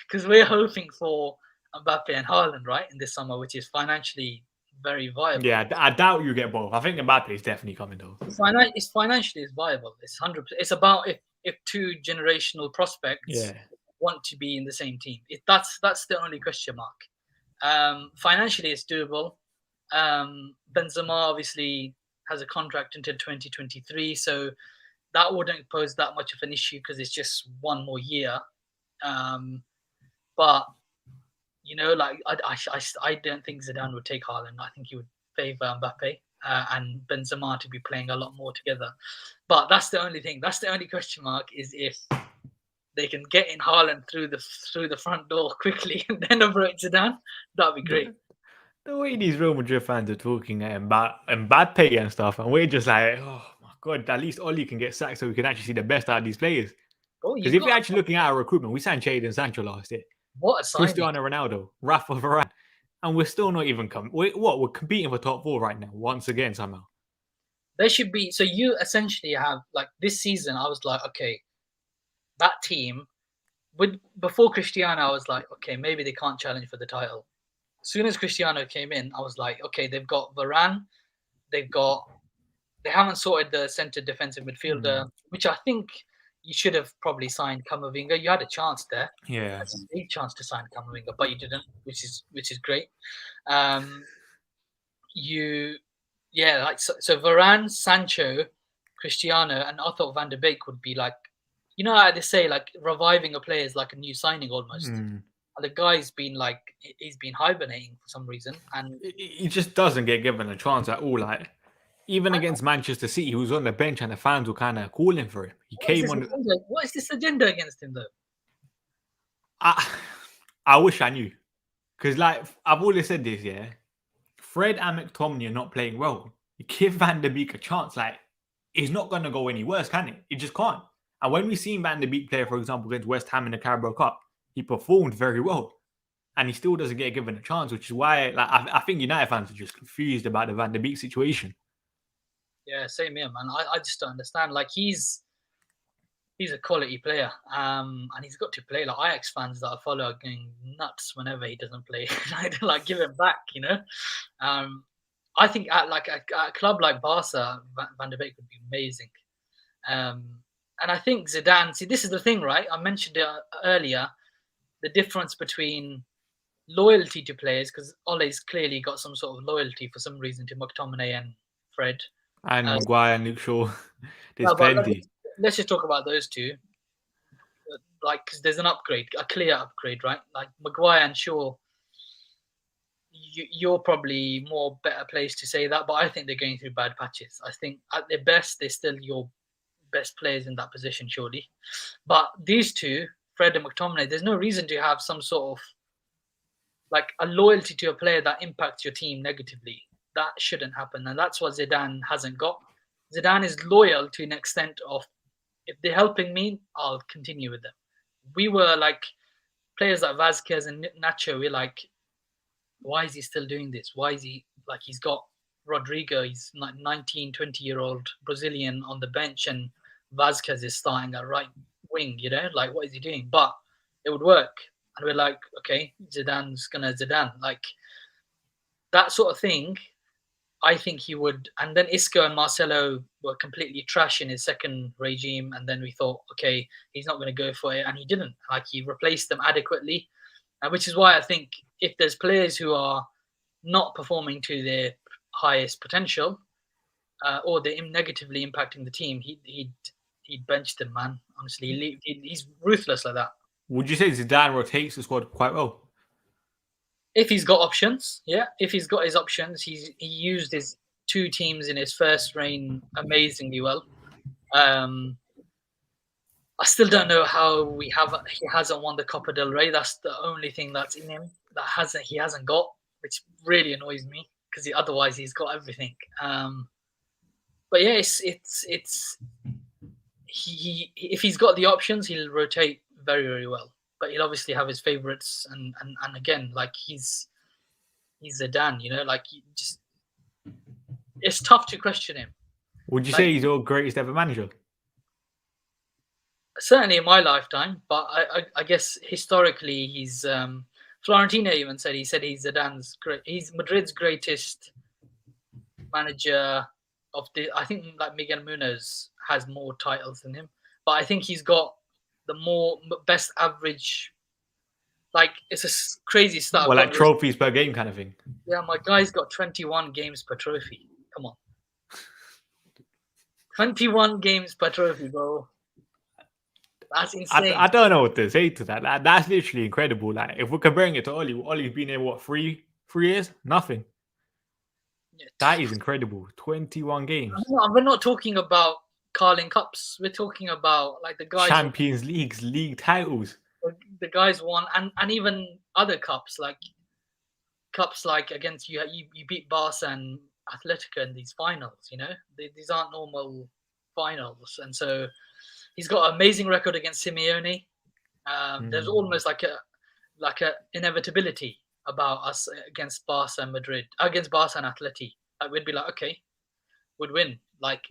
because we're hoping for Mbappe and Haaland, right, in this summer, which is financially very viable. Yeah, I doubt you get both. I think Mbappe is definitely coming though. It's financially viable. It's 100%. It's about if 2 generational prospects want to be in the same team. That's the only question mark. Financially, it's doable. Benzema obviously has a contract until 2023, so that wouldn't pose that much of an issue because it's just 1 more year. But you know, like I don't think Zidane would take Haaland. I think he would favour Mbappe and Benzema to be playing a lot more together. But that's the only thing. That's the only question mark, is if they can get in Haaland through the front door quickly and then approach Zidane. That'd be great. The way these Real Madrid fans are talking about Mbappe and stuff, and we're just like, oh my god, at least Oli can get sacked so we can actually see the best out of these players. Because if you're actually looking at our recruitment, we signed Jadon Sancho last year. What a signing. Cristiano Ronaldo, Rafa Varane, and we're still not even coming. We're competing for top 4 right now, once again somehow. There should be. So you essentially have, like, this season, I was like, okay, that team, before Cristiano, I was like, okay, maybe they can't challenge for the title. As soon as Cristiano came in, I was like, okay, they've got Varane, they haven't sorted the centre defensive midfielder, which I think you should have probably signed Camavinga. You had a chance there. Yeah. A big chance to sign Camavinga, but you didn't, which is great. So Varane, Sancho, Cristiano, and I thought Van de Beek would be like, you know how they say, like, reviving a player is like a new signing almost. And the guy's been like, he's been hibernating for some reason, and he just doesn't get given a chance at all. Like, even against Manchester City, he was on the bench and the fans were kind of calling for him. What is this agenda against him, though? I wish I knew, because, like, I've always said this, yeah. Fred and McTominay are not playing well. You give Van de Beek a chance, like, he's not going to go any worse, can it? He just can't. And when we've seen Van de Beek play, for example, against West Ham in the Carabao Cup, he performed very well. And he still doesn't get given a chance, which is why, like, I think United fans are just confused about the Van de Beek situation. Yeah, same here, man. I just don't understand. Like he's a quality player, and he's got to play. Like Ajax fans that I follow are going nuts whenever he doesn't play. like give him back, you know. I think at a club like Barca, Van der Beek would be amazing. And I think Zidane. See, this is the thing, right? I mentioned it earlier. The difference between loyalty to players, because Ole's clearly got some sort of loyalty for some reason to McTominay and Fred. And Maguire and Luke Shaw. There's No, but plenty. let's just talk about those two. Like, because there's an upgrade, a clear upgrade, right? Like Maguire and Shaw, you're probably more better placed to say that, but I think they're going through bad patches. I think at their best, they're still your best players in that position, surely. But these two, Fred and McTominay, there's no reason to have some sort of like a loyalty to a player that impacts your team negatively. That shouldn't happen, and that's what Zidane hasn't got. Zidane is loyal to an extent of, if they're helping me, I'll continue with them. We were like players like Vazquez and Nacho. We're like, why is he still doing this? Why is he like, he's got Rodrigo, he's like 19, 20-year-old Brazilian on the bench, and Vazquez is starting at right wing, you know, like what is he doing? But it would work. And we're like, okay, Zidane's gonna Zidane. Like that sort of thing, I think he would. And then Isco and Marcelo were completely trash in his second regime. And then we thought, okay, he's not going to go for it. And he didn't. Like he replaced them adequately. Which is why I think if there's players who are not performing to their highest potential, or they're negatively impacting the team, he'd bench them, man. Honestly, he's ruthless like that. Would you say Zidane rotates the squad quite well? If he's got options, yeah. If he's got his options, he used his two teams in his first reign amazingly well. I still don't know how he hasn't won the Copa del Rey. That's the only thing that's in him that he hasn't got, which really annoys me because otherwise he's got everything. But yeah, if he's got the options, he'll rotate very, very well. But he'll obviously have his favorites, and again, like he's Zidane, you know, like it's tough to question him. Would you say he's your greatest ever manager? Certainly in my lifetime, but I guess historically he's Florentino even said he's Zidane's he's Madrid's greatest manager of the. I think like Miguel Munoz has more titles than him, but I think he's got the more best average. Like it's a crazy stuff. Well, like trophies per game kind of thing. Yeah, my guy's got 21 games per trophy. Come on. 21 games per trophy, bro. That's insane. I don't know what to say to that. That's literally incredible. Like if we're comparing it to Ollie's been here what, 3 years? Nothing. Yeah. That is incredible. 21 games. We're not talking about Carling Cups. We're talking about like the guys Champions Leagues, league titles. The guys won, and even other cups like against you beat Barca and Atletico in these finals. You know, these aren't normal finals, and so he's got an amazing record against Simeone. There's almost like a inevitability about us against Barca and Madrid, against Barca and Atleti. Like we'd be like, okay, we'd win. Like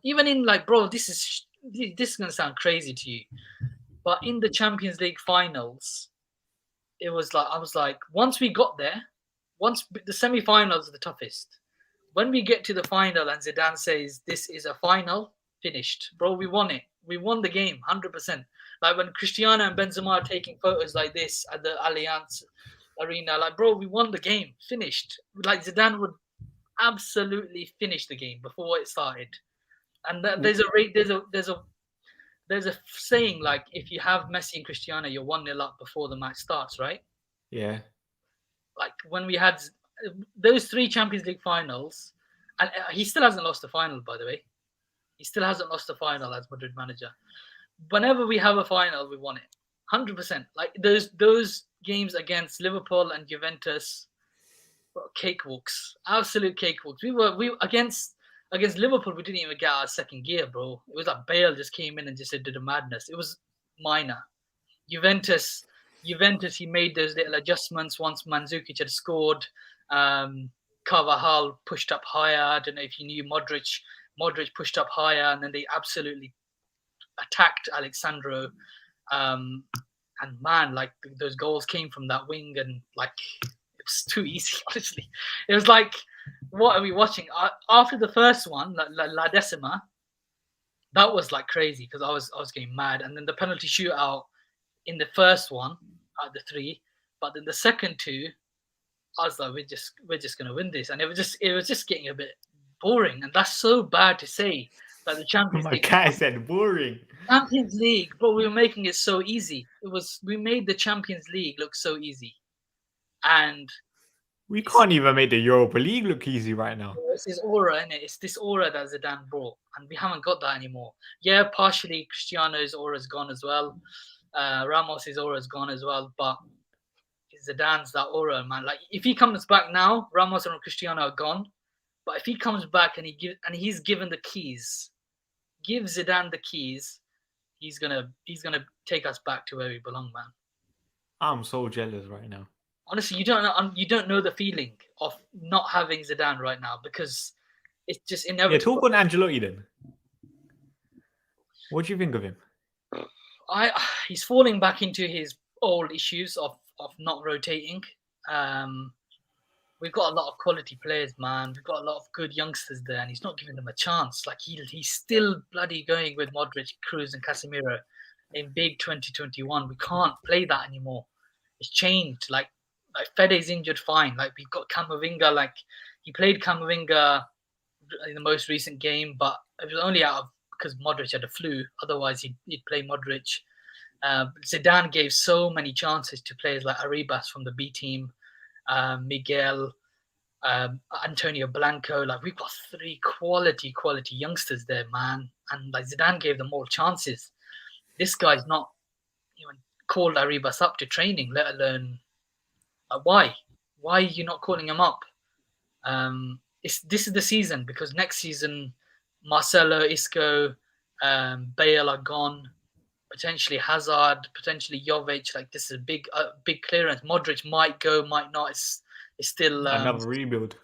even in like, bro, this is gonna sound crazy to you, but in the Champions League finals, it was like I was like, once we got there, once the semi-finals are the toughest. When we get to the final and Zidane says this is a final, finished, bro. We won it. We won the game, 100%. Like when Cristiano and Benzema are taking photos like this at the Allianz Arena, like, bro, we won the game, finished. Like Zidane would absolutely finish the game before it started. And there's a saying like, if you have Messi and Cristiano, you're 1-0 up before the match starts, right? Yeah. Like when we had those 3 Champions League finals, and he still hasn't lost a final, by the way. He still hasn't lost a final as Madrid manager. Whenever we have a final, we won it. 100%. Like those games against Liverpool and Juventus, cakewalks, absolute cakewalks. We against Liverpool, we didn't even get our second gear, bro. It was like Bale just came in and just did a madness. It was minor. Juventus, he made those little adjustments once Mandzukic had scored. Carvajal pushed up higher. I don't know if you knew Modric Modric pushed up higher, and then they absolutely attacked Alexandro. And man, like those goals came from that wing, and like it was too easy. Honestly, it was like, what are we watching? After the first one, La Decima, that was like crazy because I was getting mad, and then the penalty shootout in the first one out of the three, but then the second two, I was like, we're just gonna win this, and it was just getting a bit boring, and that's so bad to say. Like the Champions My League. guy said boring. Champions League, but we were making it so easy. We made the Champions League look so easy, and We can't even make the Europa League look easy right now. it's this aura, innit? It's this aura that Zidane brought, and we haven't got that anymore. Yeah, partially Cristiano's aura's gone as well. Ramos's aura's gone as well, but Zidane's that aura, man. Like if he comes back now, Ramos and Cristiano are gone, but if he comes back and he's given the keys, give Zidane the keys, he's gonna take us back to where we belong, man. I'm so jealous right now. Honestly, you don't know the feeling of not having Zidane right now because it's just inevitable. Yeah, talk about Ancelotti then. What do you think of him? He's falling back into his old issues of not rotating. We've got a lot of quality players, man. We've got a lot of good youngsters there, and he's not giving them a chance. Like he's still bloody going with Modric, Kroos, and Casemiro in big 2021. We can't play that anymore. It's changed. Like Fede's injured, fine. Like we've got Camavinga. Like he played Camavinga in the most recent game, but it was only out of because Modric had a flu. Otherwise, he'd play Modric. Zidane gave so many chances to players like Arribas from the B team, Miguel, Antonio Blanco. Like we've got three quality youngsters there, man. And like Zidane gave them all chances. This guy's not even called Arribas up to training, let alone why? Why are you not calling him up? This is the season because next season Marcelo, Isco, Bale are gone. Potentially Hazard, potentially Jovic. Like this is a big clearance. Modric might go, might not. It's still another rebuild.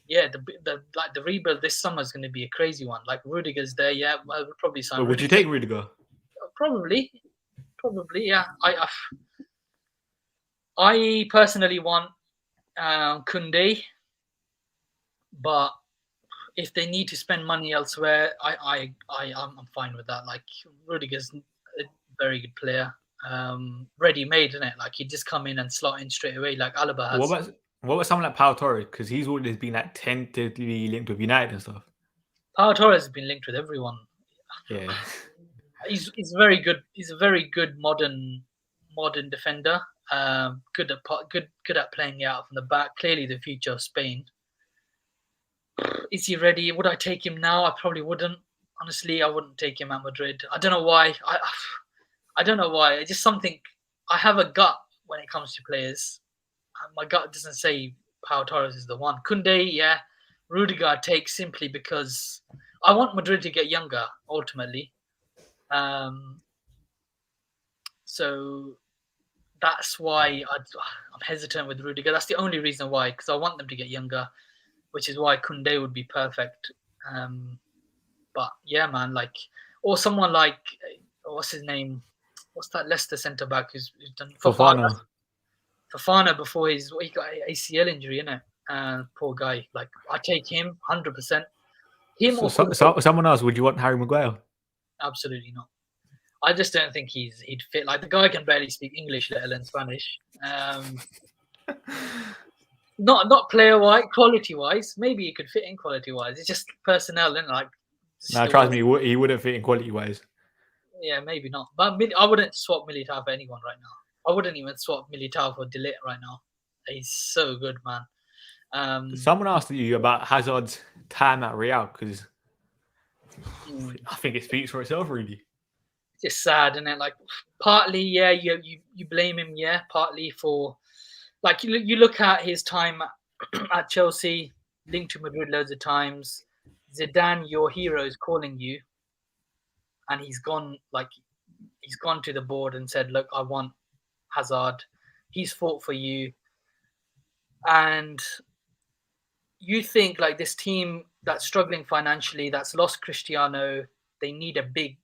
Yeah, the rebuild this summer is going to be a crazy one. Like Rudiger's there, yeah. I would probably sign. But would you take Rudiger? Probably, yeah. I personally want Koundé, but if they need to spend money elsewhere, I'm fine with that. Like Rudiger's a very good player, ready-made, isn't it? Like he'd just come in and slot in straight away, like Alaba has. What about someone like Pau Torres? Because he's always been like tentatively linked with United and stuff. Pau Torres has been linked with everyone. Yeah, he's very good. He's a very good modern defender. Good at playing out from the back. Clearly the future of Spain. Is he ready? Would I take him now? I probably wouldn't. Honestly, I wouldn't take him at Madrid. I don't know why. I don't know why. It's just something. I have a gut when it comes to players. My gut doesn't say Pau Torres is the one. Koundé, yeah. Rudiger I take simply because I want Madrid to get younger, ultimately. So that's why I'm hesitant with Rudiger. That's the only reason why, because I want them to get younger, which is why Koundé would be perfect. But yeah, man, like, or someone like, what's his name? What's that Leicester centre back who's done Fofana before he got an ACL injury, innit? Poor guy. Like, I take him 100%. Someone else? Would you want Harry Maguire? Absolutely not. I just don't think he'd fit. Like the guy can barely speak English, let alone Spanish. Not player wise, quality wise. Maybe he could fit in quality wise. It's just personnel, and like. No, trust me, he wouldn't fit in quality wise. Yeah, maybe not. But I wouldn't swap Militao for anyone right now. I wouldn't even swap Militao for De Ligt right now. He's so good, man. Someone asked you about Hazard's time at Real because I think it speaks for itself, really. It's just sad, isn't it? Like, partly, yeah, you blame him, yeah. Partly for, like, you look at his time at Chelsea, linked to Madrid loads of times. Zidane, your hero, is calling you, and he's gone to the board and said, "Look, I want Hazard." He's fought for you, and you think like this team that's struggling financially, that's lost Cristiano. They need a big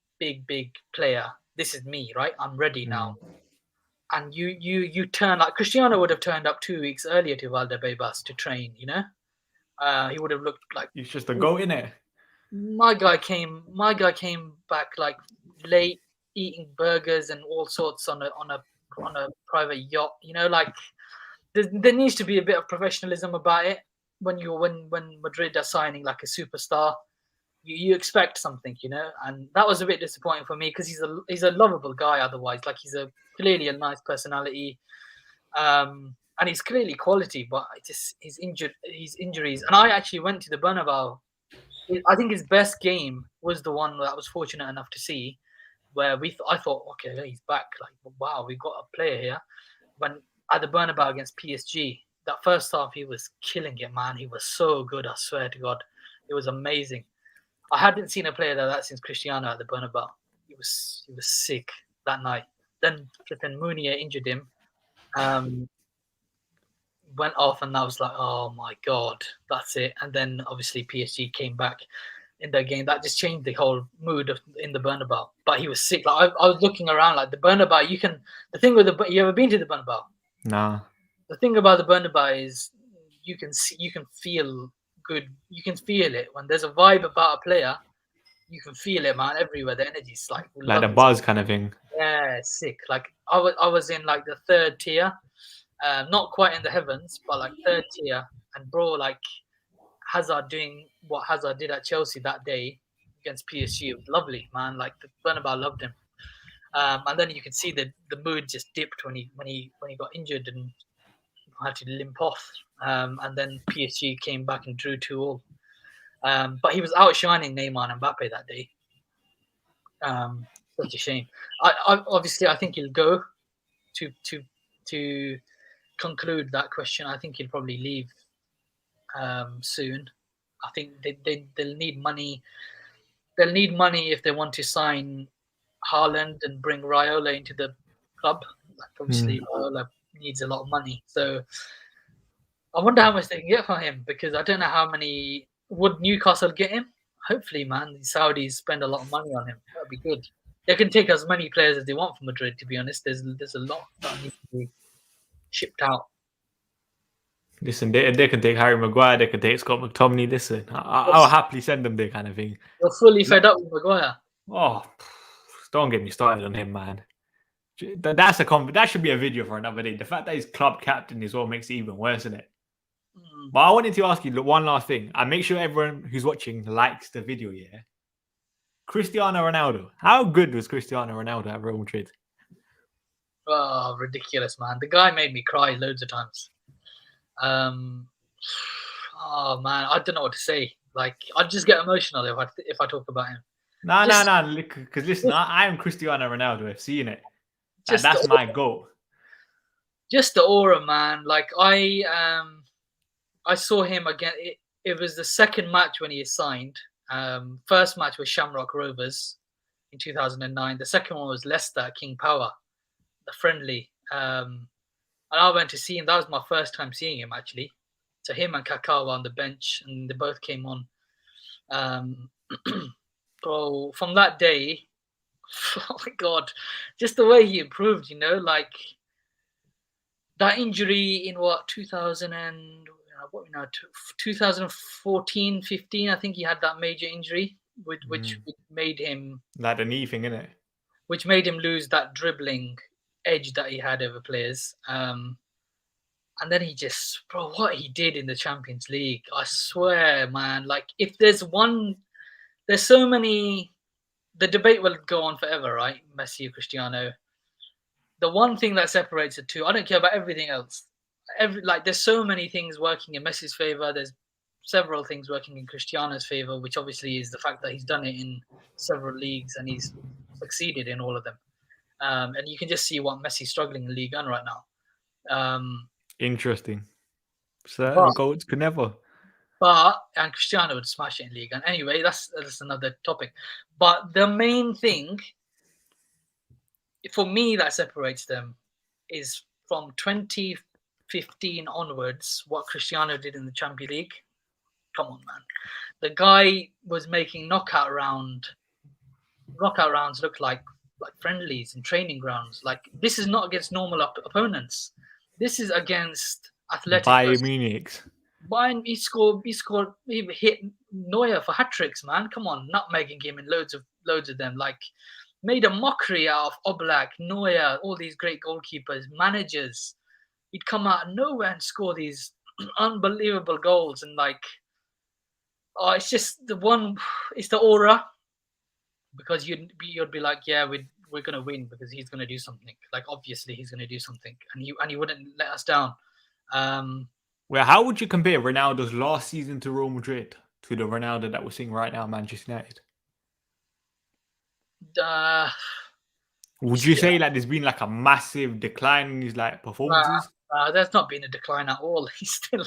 player. This is me, right? I'm ready now. And you turn like Cristiano would have turned up 2 weeks earlier to Valdebebas to train. You know, he would have looked like He's just a goat, innit? My guy came back like late, eating burgers and all sorts on a private yacht. You know, like there needs to be a bit of professionalism about it when Madrid are signing like a superstar. You expect something, you know, and that was a bit disappointing for me because he's a lovable guy. Otherwise, like he's clearly a nice personality, and he's clearly quality. But it just his injuries. And I actually went to the Bernabeu. I think his best game was the one that I was fortunate enough to see, where I thought, okay, he's back. Like, wow, we got a player here. When at the Bernabeu against PSG, that first half he was killing it, man. He was so good. I swear to God, it was amazing. I hadn't seen a player like that since Cristiano at the Bernabeu. He was sick that night. Then flipping Meunier injured him. Went off, and I was like, oh my God, that's it. And then obviously PSG came back in the game. That just changed the whole mood in the Bernabeu. But he was sick. Like I was looking around, like the Bernabeu. You ever been to the Bernabeu? Nah. The thing about the Bernabeu is you can feel good. You can feel it when there's a vibe about a player. You can feel it, man, everywhere. The energy's like the buzz kind of thing. Yeah, sick. Like I was in like the third tier, not quite in the heavens, but like third tier. And bro, like Hazard doing what Hazard did at Chelsea that day against PSG, it was lovely, man. Like the Bernabeu loved him. And then you could see the mood just dipped when he got injured and had to limp off. And then PSG came back and drew 2-2. But he was outshining Neymar and Mbappe that day. Such a shame. I think he'll go to conclude that question. I think he'll probably leave soon. I think they'll need money. They'll need money if they want to sign Haaland and bring Raiola into the club. Like obviously, Raiola needs a lot of money. So I wonder how much they can get for him, because I don't know how many would Newcastle get him. Hopefully, man, the Saudis spend a lot of money on him. That'd be good. They can take as many players as they want from Madrid. To be honest, there's a lot that needs to be shipped out. Listen, they can take Harry Maguire, they can take Scott McTominay. Listen, I'll happily send them there, kind of thing. You're fully fed up with Maguire. Oh, don't get me started on him, man. That should be a video for another day. The fact that he's club captain is what makes it even worse, isn't it? But I wanted to ask you one last thing, and make sure everyone who's watching likes the video. Yeah, Cristiano Ronaldo. How good was Cristiano Ronaldo at Real Madrid? Oh, ridiculous, man! The guy made me cry loads of times. Oh man, I don't know what to say. Like, I just get emotional if I talk about him. No. Because listen, I am Cristiano Ronaldo. I've seen it. That's my goal. Just the aura, man. Like I saw him again. It was the second match when he signed. First match was Shamrock Rovers in 2009. The second one was Leicester King Power, the friendly. And I went to see him. That was my first time seeing him, actually. So him and Kaká were on the bench, and they both came on. So from that day, oh my God, just the way he improved, you know, like that injury in 2014, 15, I think he had that major injury, which made him... Like the knee thing, innit? Which made him lose that dribbling edge that he had over players. And then he just... Bro, what he did in the Champions League, I swear, man. Like, if there's one... There's so many... The debate will go on forever, right? Messi or Cristiano. The one thing that separates the two, I don't care about everything else. There's so many things working in Messi's favor. There's several things working in Cristiano's favor, which obviously is the fact that he's done it in several leagues and he's succeeded in all of them. And you can just see what Messi's struggling in Ligue 1 right now. Interesting. Certain goals could never. And Cristiano would smash it in Ligue 1. Anyway, that's another topic. But the main thing for me that separates them is from 2015 onwards, what Cristiano did in the Champions League. come on, man. The guy was making knockout rounds look like friendlies and training grounds. Like, this is not against normal opponents. This is against athletic. Bayern Munich. Bayern, he hit Neuer for hat tricks, man. Come on, nutmegging him in loads of them. Like, made a mockery out of Oblak, Neuer, all these great goalkeepers, managers. He'd come out of nowhere and score these unbelievable goals, and like, oh, it's just it's the aura, because you'd be like, yeah, we're gonna win because he's gonna do something. Like, obviously he's gonna do something, and he wouldn't let us down. Well, how would you compare Ronaldo's last season to Real Madrid to the Ronaldo that we're seeing right now at Manchester United? Would you say like there's been like a massive decline in his like performances? There's not been a decline at all. He's still,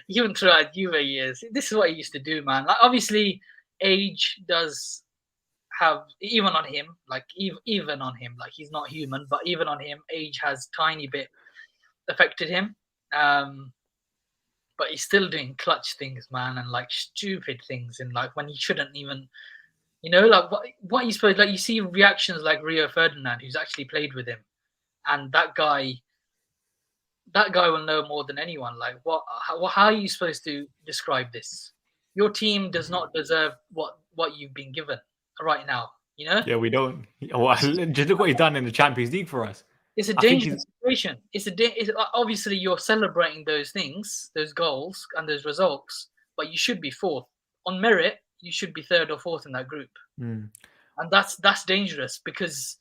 even throughout Juve years, this is what he used to do, man. Like, obviously, age does have, even on him, like he's not human, but even on him, age has tiny bit affected him. But he's still doing clutch things, man, and like stupid things, and like when he shouldn't even, like what you supposed, like, you see reactions like Rio Ferdinand, who's actually played with him, and that guy will know more than anyone. Like, how are you supposed to describe this? Your team does not deserve what you've been given right now. Yeah, we don't. Well, just look what he's done in the Champions League for us. It's a dangerous situation. It's obviously you're celebrating those things, those goals and those results, but you should be fourth on merit. You should be third or fourth in that group, and that's dangerous, because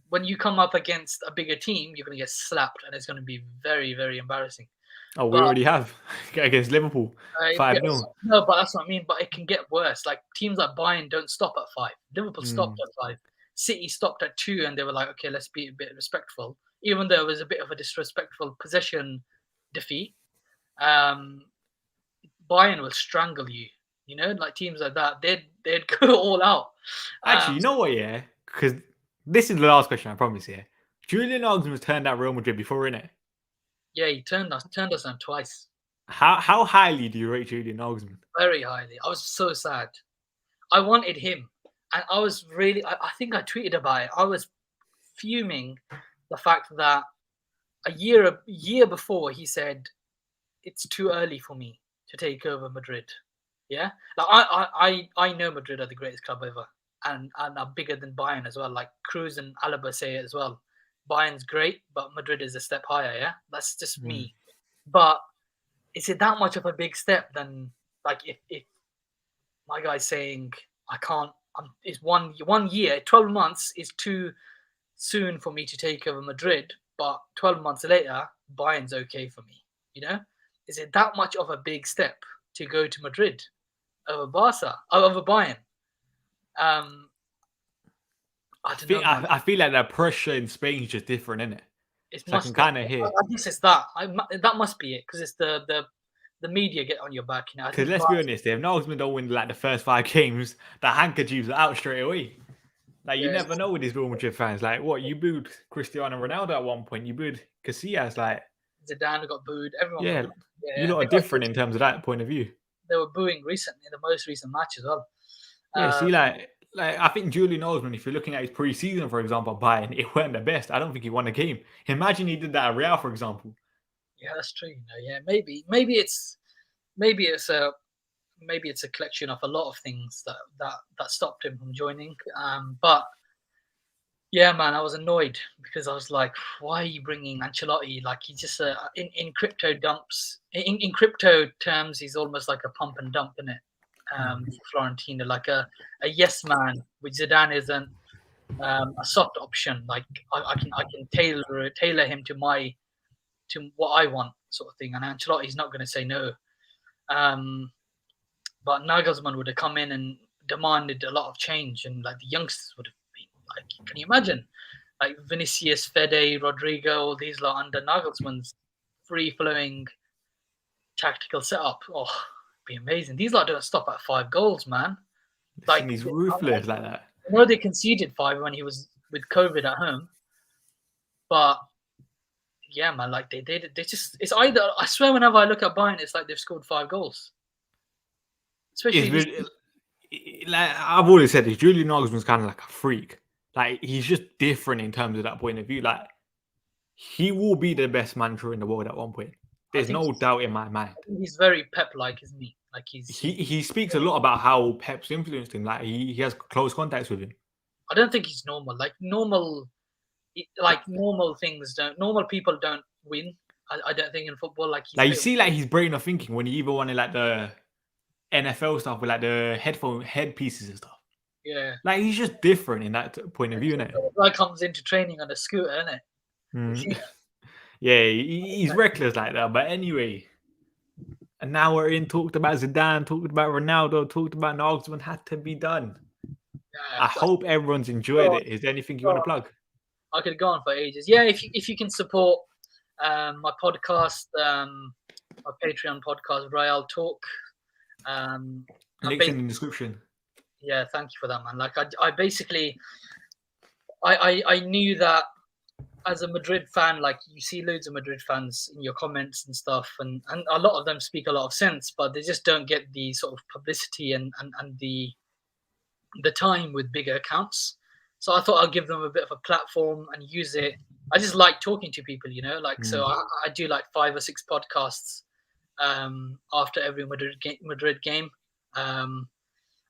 when you come up against a bigger team, you're going to get slapped, and it's going to be very, very embarrassing. Oh, we already have against Liverpool 5-0. No, but that's what I mean. But it can get worse. Like, teams like Bayern don't stop at 5. Liverpool stopped at 5. City stopped at 2, and they were like, okay, let's be a bit respectful. Even though it was a bit of a disrespectful possession defeat, Bayern will strangle you. Like teams like that, they'd go all out. Actually, you know what? Yeah, because this is the last question, I promise. Yeah, Julian Nagelsmann turned out Real Madrid before, innit? Yeah, he turned us down twice. How highly do you rate Julian Nagelsmann? Very highly. I was so sad. I wanted him, and I was really. I think I tweeted about it. I was fuming the fact that a year before he said it's too early for me to take over Madrid. Yeah, like I know Madrid are the greatest club ever, and are bigger than Bayern as well. Like Cruz and Alaba say it as well. Bayern's great, but Madrid is a step higher. Yeah, that's just me. But is it that much of a big step? Then, like, if my guy's saying I can't, it's 1 year, 12 months is too soon for me to take over Madrid, but 12 months later, Bayern's okay for me. Is it that much of a big step to go to Madrid over Bayern? I feel like the pressure in Spain is just different, isn't it? I can kind of hear. I guess it's that. That must be it, because it's the media get on your back. Because let's be honest, if Nagelsmann don't win like the first 5 games, the handkerchiefs are out straight away. Like, you never know with these Real Madrid fans. Like, what, you booed Cristiano Ronaldo at one point, you booed Casillas, like Zidane got booed. Everyone. Yeah, you lot are different in terms of that point of view. They were booing recently in the most recent match as well. Yeah, see, like I think Julian Nagelsmann, if you're looking at his pre-season, for example, Bayern, it weren't the best. I don't think he won a game. Imagine he did that at Real, for example. Yeah, that's true. Yeah, maybe it's a collection of a lot of things that stopped him from joining. But yeah, man, I was annoyed, because I was like, why are you bringing Ancelotti? Like, he just in crypto terms, he's almost like a pump and dump, isn't it? Florentina, like a yes man, which Zidane isn't. A soft option, like I can tailor him to what I want, sort of thing. And Ancelotti's not going to say no. But Nagelsmann would have come in and demanded a lot of change, and like the youngsters would have been like, can you imagine? Like Vinicius, Fede, Rodrigo, all these lot under Nagelsmann's free-flowing tactical setup. Oh, it'd be amazing. These lot don't stop at 5 goals, man. Like, he's ruthless like that. I know they conceded 5 when he was with COVID at home, but yeah, man, like they just, it's either, I swear, whenever I look at Bayern, it's like they've scored 5 goals. especially this, like I've always said this, Julian Nagelsmann's kind of like a freak. Like he's just different in terms of that point of view. Like he will be the best manager in the world at one point. There's no doubt in my mind. he's very Pep-like, isn't he? Like he speaks a lot about how Pep's influenced him. Like he has close contacts with him. I don't think he's normal. Like normal people don't win. I don't think in football. Like you see, like his brain of thinking when he even wanted like the NFL stuff with like the headpieces and stuff. Yeah, like he's just different in that point of view, isn't it? Guy comes into training on a scooter, isn't it? Yeah, he's reckless like that. But anyway, and now we're in. Talked about Zidane, talked about Ronaldo, talked about Nagelsmann. Had to be done. Yeah, I hope everyone's enjoyed it. Is there anything you want to plug? I could go on for ages. Yeah, if you can support my podcast, my Patreon podcast, REALtpod. Links in the description. Yeah, thank you for that, man. Like I basically, I knew that as a Madrid fan, like you see loads of Madrid fans in your comments and stuff, and a lot of them speak a lot of sense, but they just don't get the sort of publicity and the time with bigger accounts. So I thought I'll give them a bit of a platform and use it. I just like talking to people, you know, like so I do like 5 or 6 podcasts after every Madrid game, and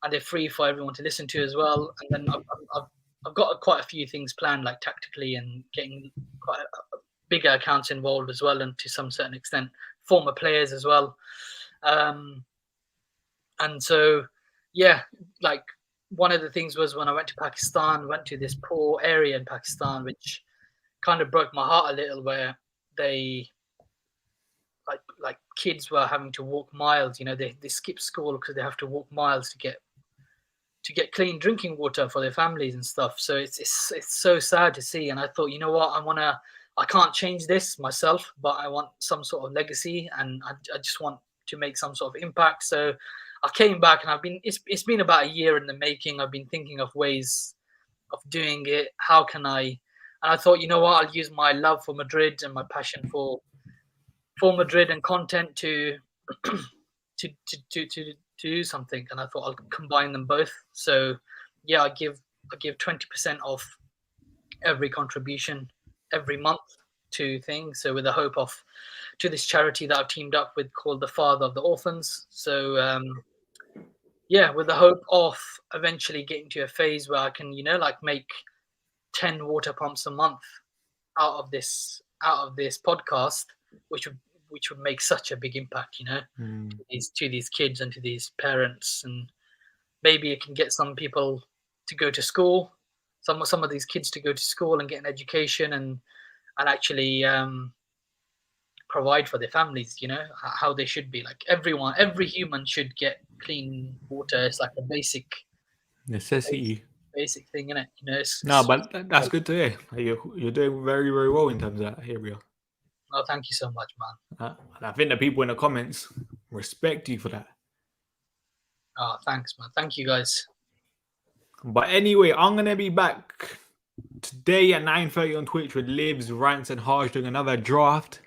they're free for everyone to listen to as well. And then I've got quite a few things planned, like tactically, and getting quite bigger accounts involved as well, and to some certain extent, former players as well. And so, yeah, like one of the things was when I went to Pakistan, went to this poor area in Pakistan, which kind of broke my heart a little, where they like kids were having to walk miles. You know, they skip school because they have to walk miles to get clean drinking water for their families and stuff. So it's so sad to see. And I thought, you know what, I can't change this myself, but I want some sort of legacy, and I just want to make some sort of impact. So I came back, and it's been about a year in the making. I've been thinking of ways of doing it. How can I? And I thought, you know what, I'll use my love for Madrid and my passion for Madrid and content to do something. And I thought I'll combine them both. So yeah, I give 20% of every contribution every month to things. So with the hope of to this charity that I've teamed up with called the Father of the Orphans. So yeah, with the hope of eventually getting to a phase where I can, you know, like make 10 water pumps a month out of this podcast, which would make such a big impact, you know, to these kids and to these parents. And maybe it can get some people to go to school, some of these kids to go to school and get an education and actually provide for their families, you know, how they should be. Like every human should get clean water. It's like a basic necessity, basic thing, isn't it? You know, no, but that's good to hear. You're doing very, very well in terms of that. Here we are. Oh, thank you so much, man. And I think the people in the comments respect you for that. Oh, thanks, man. Thank you, guys. But anyway, I'm going to be back today at 9:30 on Twitch with Libs, Rants, and Harsh doing another draft.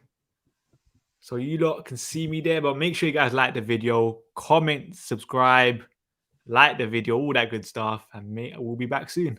So you lot can see me there. But make sure you guys like the video, comment, subscribe, like the video, all that good stuff. And we'll be back soon.